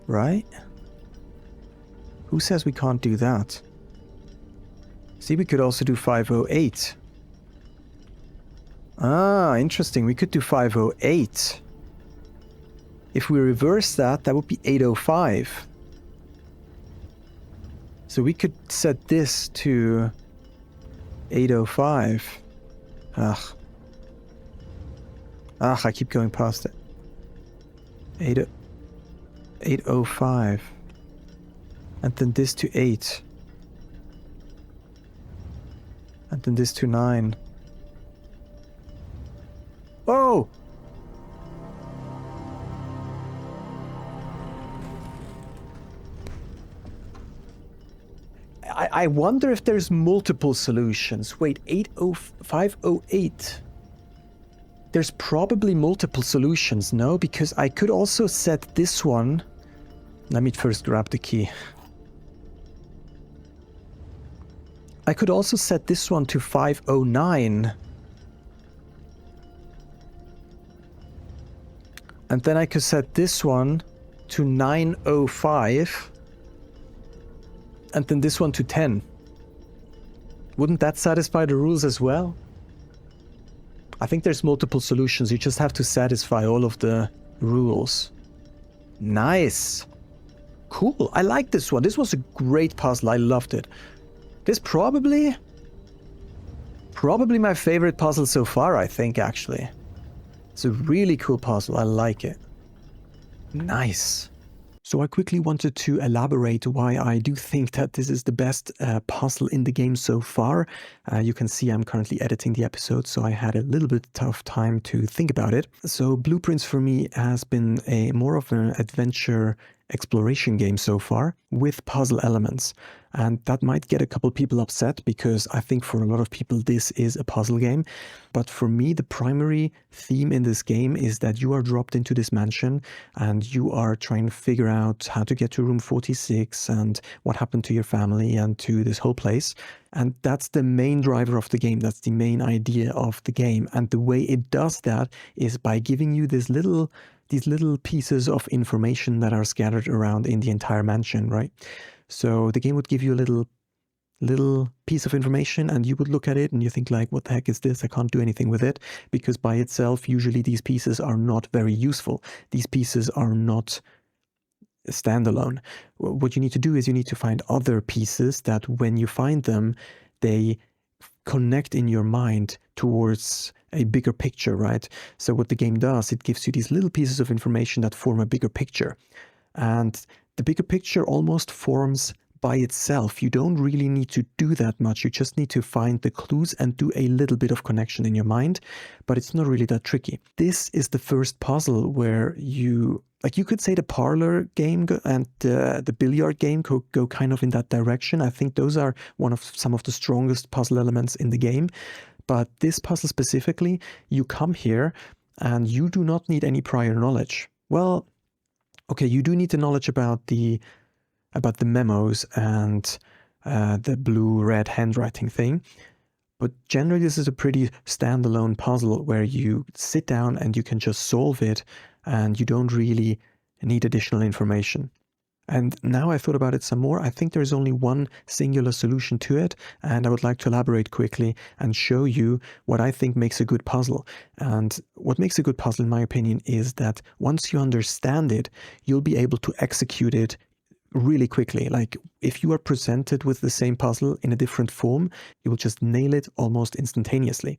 Right? Who says we can't do that? See, we could also do 5:08. Ah, interesting. We could do 5:08. If we reverse that, that would be 8:05. So we could set this to 8:05. I keep going past it. 8:05. And then this to 8. And then this to 9. Oh! I wonder if there's multiple solutions. Wait, 5:08. There's probably multiple solutions, no? Because I could also set this one. Let me first grab the key. I could also set this one to 5:09. And then I could set this one to 9:05. And then this one to 10. Wouldn't that satisfy the rules as well? I think there's multiple solutions. You just have to satisfy all of the rules. Nice. Cool. I like this one. This was a great puzzle. I loved it. This probably my favorite puzzle so far, I think, actually. It's a really cool puzzle. I like it. Nice. So I quickly wanted to elaborate why I do think that this is the best puzzle in the game so far. You can see I'm currently editing the episode, so I had a little bit tough time to think about it. So Blueprints for me has been more of an adventure exploration game so far with puzzle elements. And that might get a couple people upset because I think for a lot of people this is a puzzle game. But for me, the primary theme in this game is that you are dropped into this mansion and you are trying to figure out how to get to room 46 and what happened to your family and to this whole place. And that's the main driver of the game. That's the main idea of the game. And the way it does that is by giving you these little pieces of information that are scattered around in the entire mansion, right? So the game would give you a little piece of information and you would look at it and you think like, what the heck is this? I can't do anything with it, because by itself, usually these pieces are not very useful. These pieces are not standalone. What you need to do is you need to find other pieces that when you find them, they connect in your mind towards a bigger picture, right? So what the game does, it gives you these little pieces of information that form a bigger picture. And the bigger picture almost forms by itself. You don't really need to do that much. You just need to find the clues and do a little bit of connection in your mind, but it's not really that tricky. This is the first puzzle where you could say the parlor game and the billiard game go kind of in that direction. I think those are some of the strongest puzzle elements in the game. But this puzzle specifically, you come here and you do not need any prior knowledge. Well, okay, you do need the knowledge about the memos and the blue-red handwriting thing. But generally, this is a pretty standalone puzzle where you sit down and you can just solve it and you don't really need additional information. And now I thought about it some more. I think there's only one singular solution to it, and I would like to elaborate quickly and show you what I think makes a good puzzle. And what makes a good puzzle, in my opinion, is that once you understand it, you'll be able to execute it really quickly. Like if you are presented with the same puzzle in a different form, you will just nail it almost instantaneously.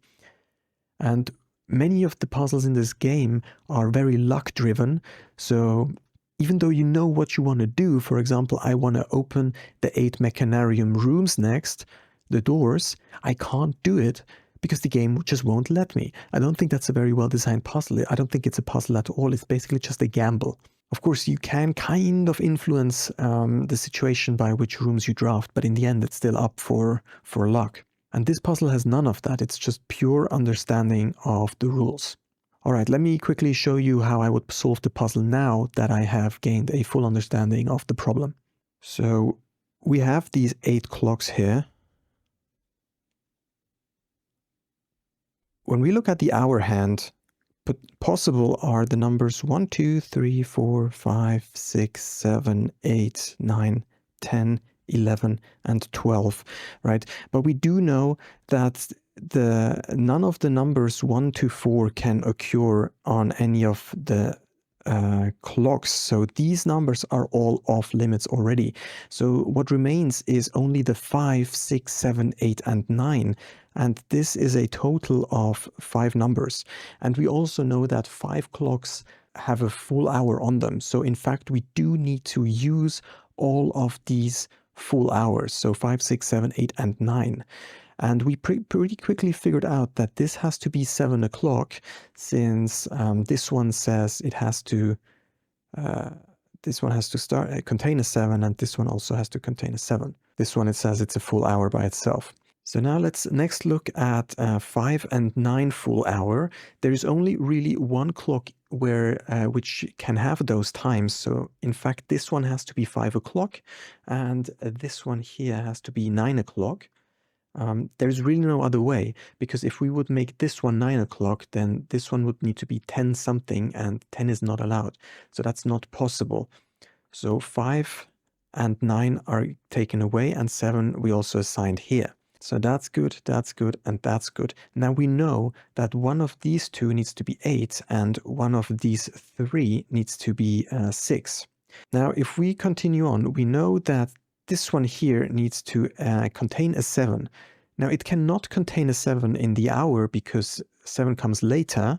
And many of the puzzles in this game are very luck driven. So even though you know what you want to do, for example, I want to open the 8 Mechanarium rooms next, the doors, I can't do it because the game just won't let me. I don't think that's a very well designed puzzle. I don't think it's a puzzle at all. It's basically just a gamble. Of course, you can kind of influence the situation by which rooms you draft, but in the end, it's still up for luck. And this puzzle has none of that. It's just pure understanding of the rules. All right, let me quickly show you how I would solve the puzzle now that I have gained a full understanding of the problem. So we have these 8 clocks here. When we look at the hour hand, possible are the numbers 1, 2, 3, 4, 5, 6, 7, 8, 9, 10, 11, and 12, right? But we do know that none of the numbers 1 to 4 can occur on any of the clocks. So these numbers are all off limits already. So what remains is only the 5, 6, 7, 8, and 9. And this is a total of 5 numbers. And we also know that 5 clocks have a full hour on them. So in fact, we do need to use all of these full hours. So 5, 6, 7, 8, and 9. And we pretty quickly figured out that this has to be 7 o'clock, since this one says it has to, this one has to contain a 7, and this one also has to contain a 7. This one, it says it's a full hour by itself. So now let's next look at 5 and 9 full hour. There is only really one clock which can have those times. So in fact, this one has to be 5 o'clock, and this one here has to be 9 o'clock. There's really no other way, because if we would make this one 9 o'clock, then this one would need to be 10 something, and 10 is not allowed. So that's not possible. So 5 and 9 are taken away, and 7 we also assigned here. So that's good, and that's good. Now we know that one of these two needs to be 8, and one of these 3 needs to be 6. Now if we continue on, we know that this one here needs to contain a 7. Now it cannot contain a 7 in the hour because 7 comes later.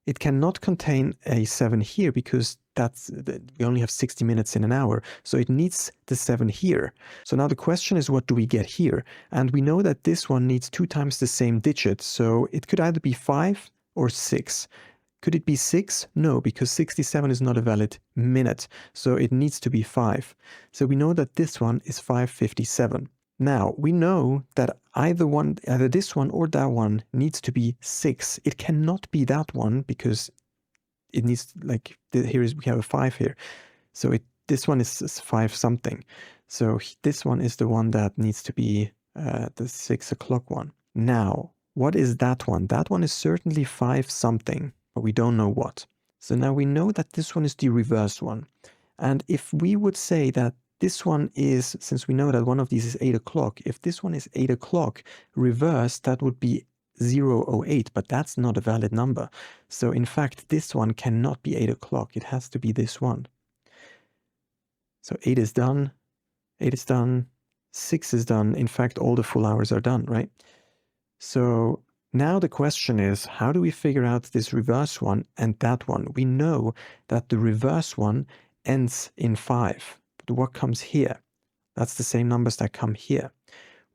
It cannot contain a 7 here because we only have 60 minutes in an hour. So it needs the 7 here. So now the question is, what do we get here? And we know that this one needs 2 times the same digit. So it could either be 5 or 6. Could it be 6? No, because 67 is not a valid minute, so it needs to be 5. So we know that this one is 5:57. Now, we know that either this one or that one needs to be 6. It cannot be that one because it needs, like, we have a 5 here. So this one is 5 something. So this one is the one that needs to be the 6 o'clock one. Now, what is that one? That one is certainly 5 something. But we don't know what. So now we know that this one is the reverse one. And if we would say that this one is, since we know that one of these is 8 o'clock, if this one is 8 o'clock reversed, that would be 008, but that's not a valid number. So in fact, this one cannot be 8 o'clock. It has to be this one. So 8 is done, 8 is done, 6 is done. In fact, all the full hours are done, right? So now the question is, how do we figure out this reverse one and that one? We know that the reverse one ends in 5. But what comes here? That's the same numbers that come here.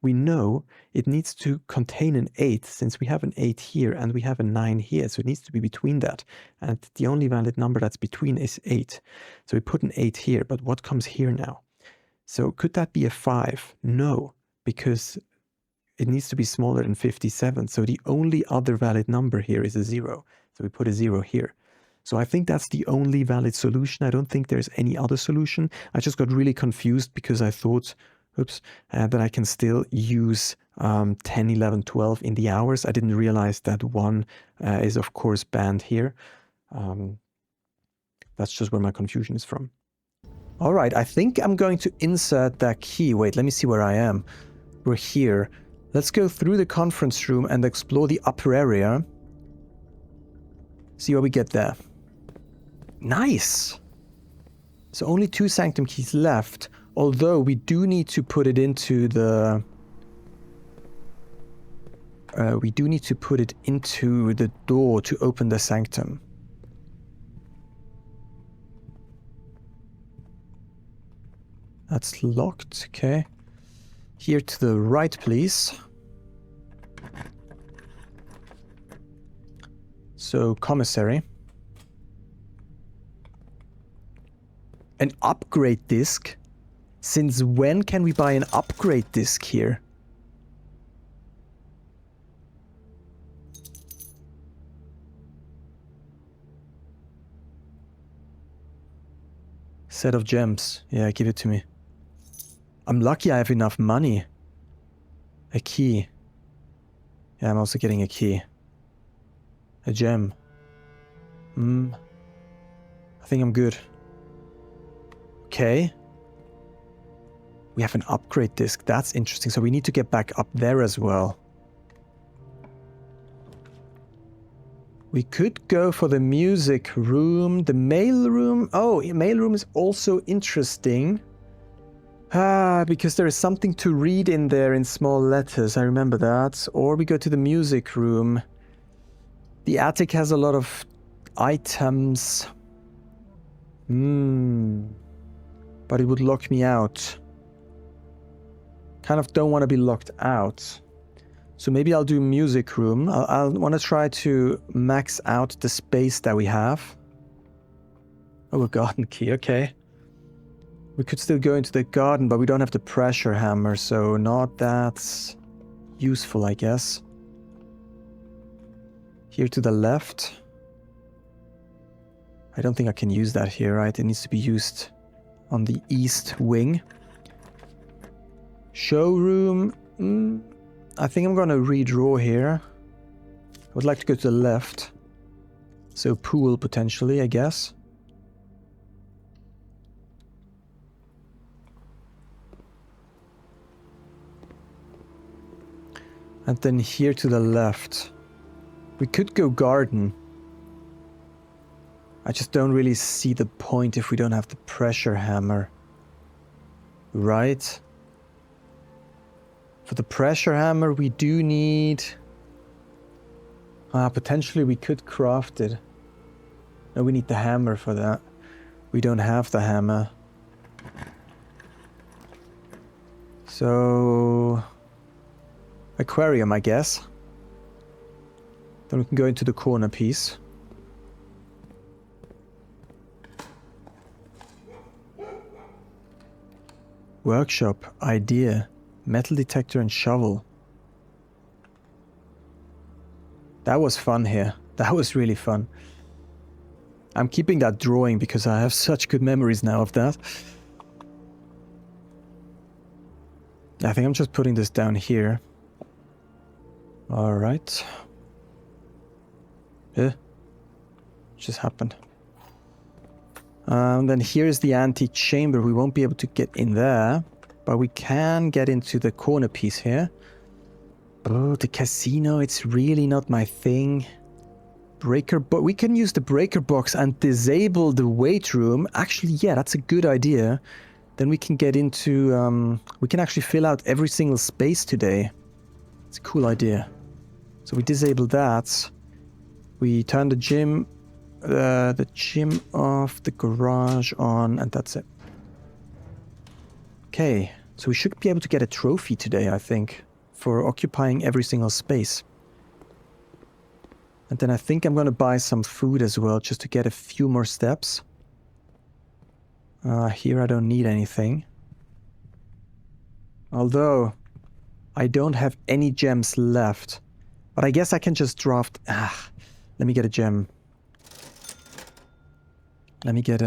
We know it needs to contain an 8, since we have an 8 here and we have a 9 here, so it needs to be between that. And the only valid number that's between is 8. So we put an 8 here, but what comes here now? So could that be a 5? No, because it needs to be smaller than 57. So the only other valid number here is a 0. So we put a 0 here. So I think that's the only valid solution. I don't think there's any other solution. I just got really confused because I thought, that I can still use 10, 11, 12 in the hours. I didn't realize that 1 is of course banned here. That's just where my confusion is from. All right, I think I'm going to insert that key. Wait, let me see where I am. We're here. Let's go through the conference room and explore the upper area. See what we get there. Nice! So only 2 sanctum keys left. Although we do need to put it into the... door to open the sanctum. That's locked, okay. Here to the right, please. So, commissary. An upgrade disc? Since when can we buy an upgrade disc here? Set of gems. Yeah, give it to me. I'm lucky I have enough money. A key. Yeah, I'm also getting a key. A gem. I think I'm good. Okay. We have an upgrade disc. That's interesting. So we need to get back up there as well. We could go for the music room. The mail room. Oh, mail room is also interesting. Because there is something to read in there in small letters. I remember that. Or we go to the music room. The attic has a lot of items. But it would lock me out. Kind of don't want to be locked out. So maybe I'll do music room. I'll want to try to max out the space that we have. Oh, a garden key, okay. We could still go into the garden, but we don't have the pressure hammer, so not that useful, I guess. Here to the left. I don't think I can use that here, right? It needs to be used on the east wing. Showroom. I think I'm gonna redraw here. I would like to go to the left. So pool, potentially, I guess. And then here to the left. We could go garden. I just don't really see the point if we don't have the pressure hammer. Right? For the pressure hammer, we do need... potentially we could craft it. No, we need the hammer for that. We don't have the hammer. So... aquarium, I guess. Then we can go into the corner piece. Workshop, idea, metal detector and shovel. That was fun here. That was really fun. I'm keeping that drawing because I have such good memories now of that. I think I'm just putting this down here. Alright. Just happened. Then here's the ante-chamber. We won't be able to get in there, but we can get into the corner piece here. Oh, the casino, it's really not my thing. But we can use the breaker box and disable the weight room. Actually, yeah, that's a good idea. Then we can get into... we can actually fill out every single space today. It's a cool idea. So we disable that. We turn the gym the gym off, the garage on, and that's it. Okay, so we should be able to get a trophy today, I think, for occupying every single space. And then I think I'm going to buy some food as well, just to get a few more steps. Here I don't need anything. Although, I don't have any gems left. But I guess I can just draft... let me get a gem. Let me get,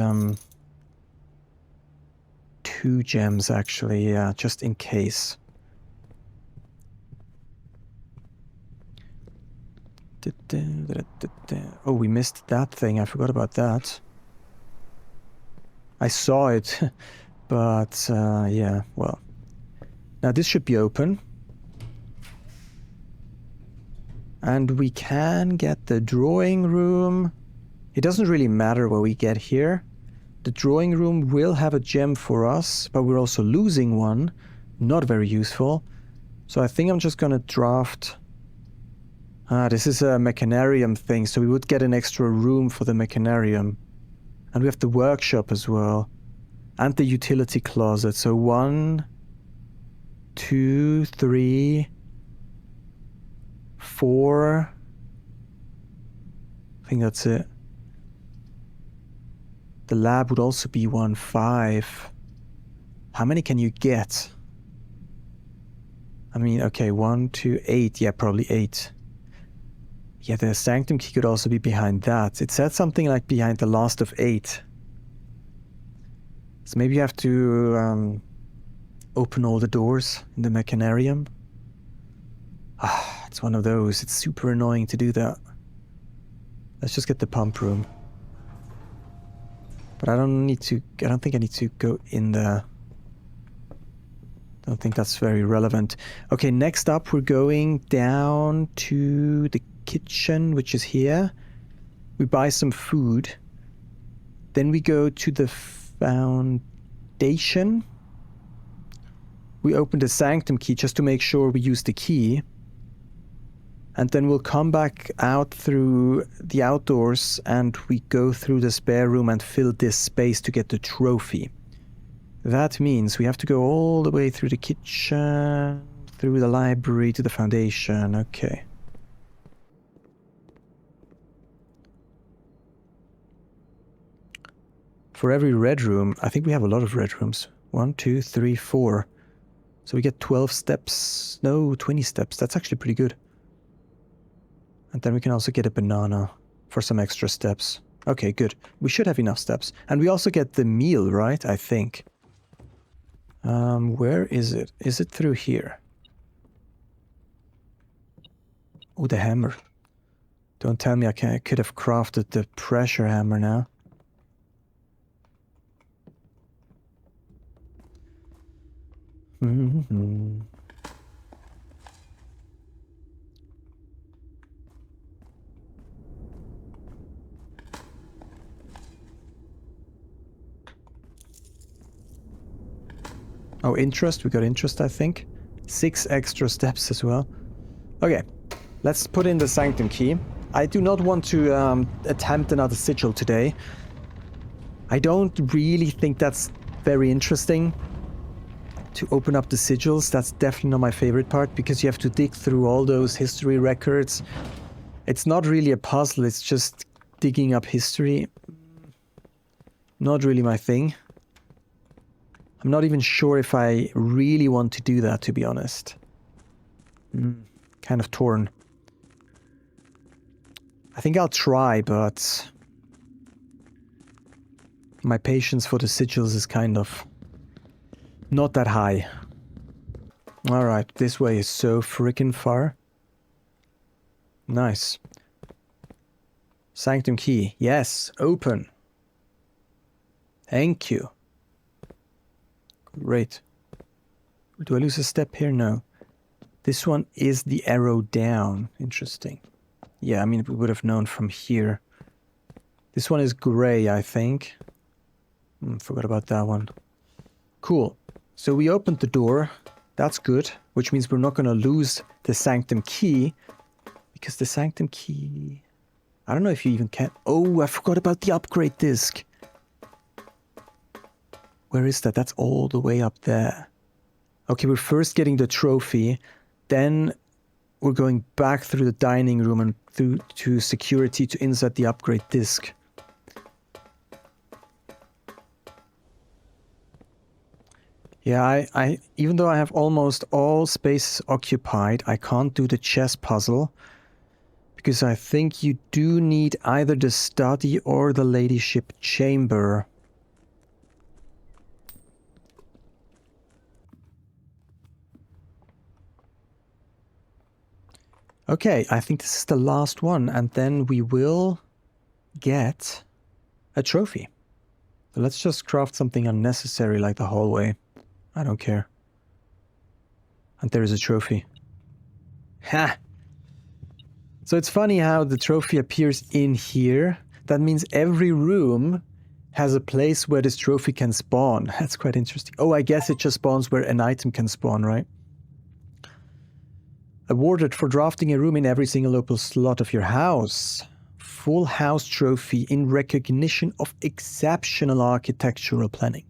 2 gems, actually, yeah, just in case. Oh, we missed that thing. I forgot about that. I saw it, but, yeah, well. Now, this should be open. And we can get the drawing room. It doesn't really matter what we get here. The drawing room will have a gem for us, but we're also losing one. Not very useful. So I think I'm just gonna draft... this is a mechanarium thing, so we would get an extra room for the mechanarium. And we have the workshop as well. And the utility closet. So 1, 2, 3, 4. I think that's it. The lab would also be 1, 5. How many can you get? I mean, okay, 1, 2, 8. Yeah, probably 8. Yeah, the sanctum key could also be behind that. It said something like behind the last of 8. So maybe you have to open all the doors in the mechanarium. It's one of those. It's super annoying to do that. Let's just get the pump room. But I don't think I need to go in there. Don't think that's very relevant. Okay, next up we're going down to the kitchen, which is here. We buy some food. Then we go to the foundation. We open the sanctum key just to make sure we use the key. And then we'll come back out through the outdoors and we go through the spare room and fill this space to get the trophy. That means we have to go all the way through the kitchen, through the library to the foundation. Okay. For every red room, I think we have a lot of red rooms. 1, 2, 3, 4. So we get 12 steps. No, 20 steps. That's actually pretty good. And then we can also get a banana for some extra steps. Okay, good. We should have enough steps. And we also get the meal, right? I think. Where is it? Is it through here? Oh, the hammer. Don't tell me I could have crafted the pressure hammer now. Mm-hmm. Oh, interest. We got interest, I think. 6 extra steps as well. Okay, let's put in the sanctum key. I do not want to attempt another sigil today. I don't really think that's very interesting to open up the sigils. That's definitely not my favorite part because you have to dig through all those history records. It's not really a puzzle, it's just digging up history. Not really my thing. I'm not even sure if I really want to do that, to be honest. Kind of torn. I think I'll try, but my patience for the sigils is kind of not that high. Alright, this way is so freaking far. Nice. Sanctum key. Yes, open. Thank you. Great. Do I lose a step here? No. This one is the arrow down. Interesting. Yeah, I mean, we would have known from here. This one is gray, I think. Forgot about that one. Cool. So we opened the door. That's good. Which means we're not going to lose the sanctum key. Because the sanctum key... I don't know if you even can... Oh, I forgot about the upgrade disc. Where is that? That's all the way up there. Okay, we're first getting the trophy. Then we're going back through the dining room and through to security to insert the upgrade disc. Yeah, I even though I have almost all space occupied, I can't do the chess puzzle. Because I think you do need either the study or the ladyship chamber. Okay, I think this is the last one, and then we will get a trophy. So let's just craft something unnecessary like the hallway. I don't care. And there is a trophy. Ha! So it's funny how the trophy appears in here. That means every room has a place where this trophy can spawn. That's quite interesting. Oh, I guess it just spawns where an item can spawn, right? Awarded for drafting a room in every single open slot of your house. Full house trophy in recognition of exceptional architectural planning.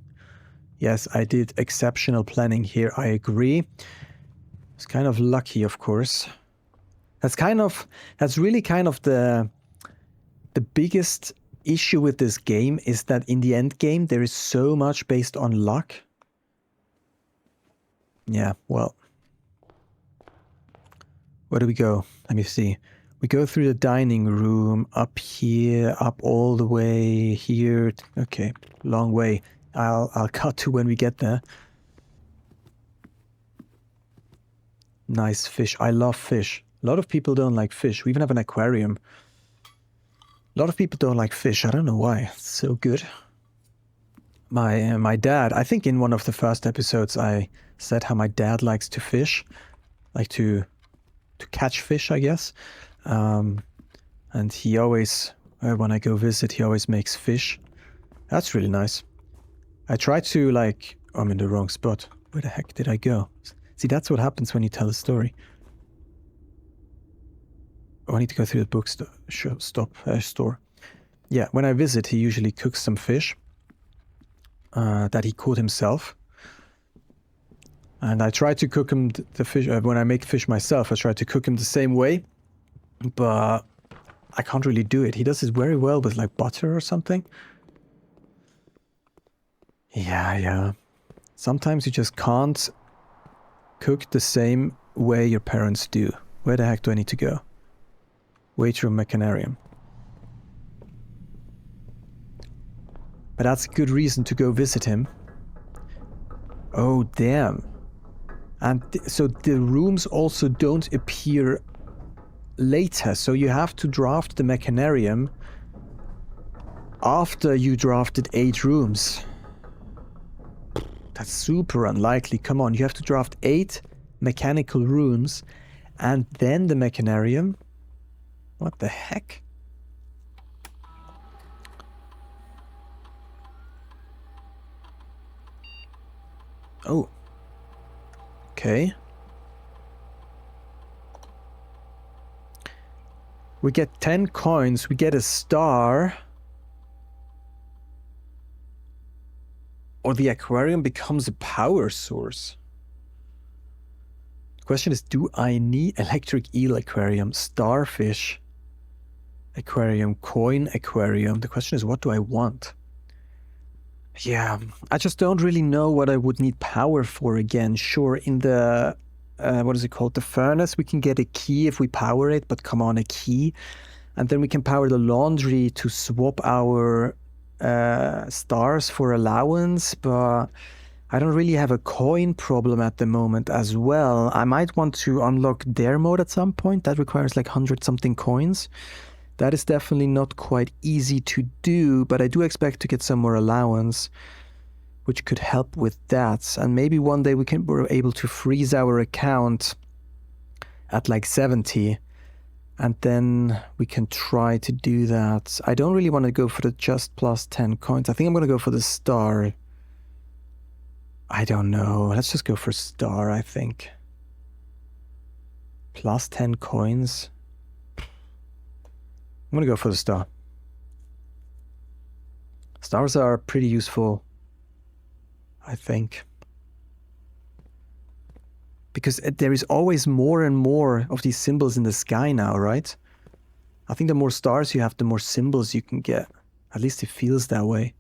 Yes, I did exceptional planning here, I agree. It's kind of lucky, of course. That's really kind of the biggest issue with this game is that in the end game there is so much based on luck. Yeah, well. Where do we go? Let me see. We go through the dining room, up here, up all the way here. Okay, long way. I'll cut to when we get there. Nice fish. I love fish. A lot of people don't like fish. We even have an aquarium. A lot of people don't like fish. I don't know why. It's so good. My dad, I think in one of the first episodes I said how my dad likes to fish. Like to catch fish, I guess. And he always, when I go visit, he always makes fish. That's really nice. I try to I'm in the wrong spot. Where the heck did I go? See, that's what happens when you tell a story. Oh, I need to go through the bookstore. Store. Yeah, when I visit, he usually cooks some fish that he caught himself. And I try to cook him the fish. When I make fish myself, I try to cook him the same way. But I can't really do it. He does it very well with butter or something. Yeah. Sometimes you just can't cook the same way your parents do. Where the heck do I need to go? Wait room mechanarium. But that's a good reason to go visit him. Oh, damn. And so the rooms also don't appear later. So you have to draft the mechanarium after you drafted 8 rooms. That's super unlikely. Come on, you have to draft 8 mechanical rooms and then the mechanarium. What the heck? Oh. Okay. We get 10 coins, we get a star. Or the aquarium becomes a power source. The question is, do I need electric eel aquarium, starfish aquarium, coin aquarium? The question is, what do I want? Yeah, I just don't really know what I would need power for again. Sure, in the, what is it called? The furnace, we can get a key if we power it, but come on, a key. And then we can power the laundry to swap our stars for allowance, but I don't really have a coin problem at the moment as well. I might want to unlock dare mode at some point. That requires 100 something coins. That is definitely not quite easy to do, but I do expect to get some more allowance, which could help with that. And maybe one day we're able to freeze our account at 70. And then we can try to do that. I don't really want to go for the just plus 10 coins. I think I'm going to go for the star. I don't know. Let's just go for star, I think. Plus 10 coins. I'm gonna go for the star. Stars are pretty useful, I think. Because there is always more and more of these symbols in the sky now, right? I think the more stars you have, the more symbols you can get. At least it feels that way.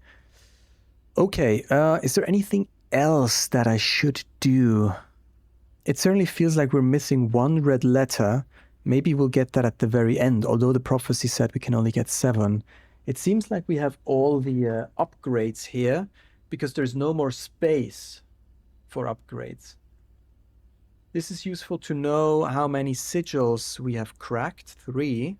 Okay, is there anything else that I should do? It certainly feels like we're missing one red letter. Maybe we'll get that at the very end, although the prophecy said we can only get 7. It seems like we have all the upgrades here because there's no more space for upgrades. This is useful to know how many sigils we have cracked. 3.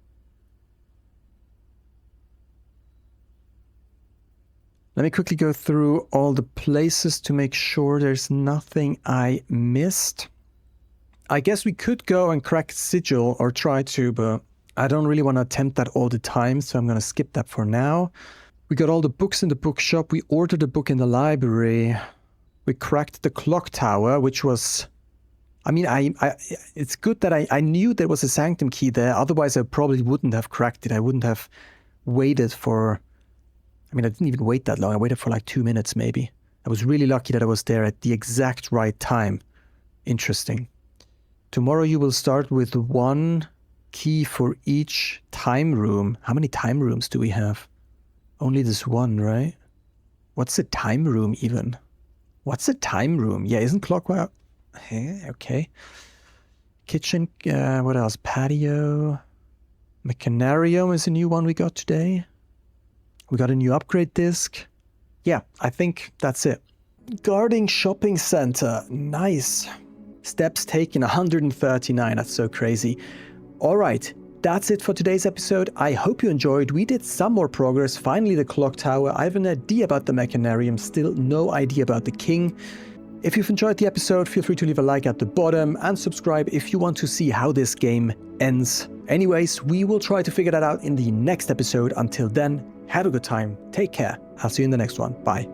Let me quickly go through all the places to make sure there's nothing I missed. I guess we could go and crack sigil or try to, but I don't really want to attempt that all the time, so I'm going to skip that for now. We got all the books in the bookshop. We ordered a book in the library. We cracked the Clocktower, which was... I mean, it's good that I knew there was a sanctum key there. Otherwise, I probably wouldn't have cracked it. I wouldn't have waited for... I mean, I didn't even wait that long. I waited for like 2 minutes, maybe. I was really lucky that I was there at the exact right time. Interesting. Tomorrow you will start with 1 key for each time room. How many time rooms do we have? Only this one, right? What's a time room even? What's a time room? Yeah, isn't Clocktower... Okay. Kitchen, what else? Patio. Mechanarium is a new one we got today. We got a new upgrade disc. Yeah, I think that's it. Guarding shopping center. Nice. Steps taken 139. That's so crazy. All right, that's it for today's episode. I hope you enjoyed. We did some more progress. Finally, the Clocktower. I have an idea about the Mechanarium. Still no idea about the King. If you've enjoyed the episode, feel free to leave a like at the bottom and subscribe if you want to see how this game ends. Anyways, we will try to figure that out in the next episode. Until then, have a good time. Take care. I'll see you in the next one. Bye.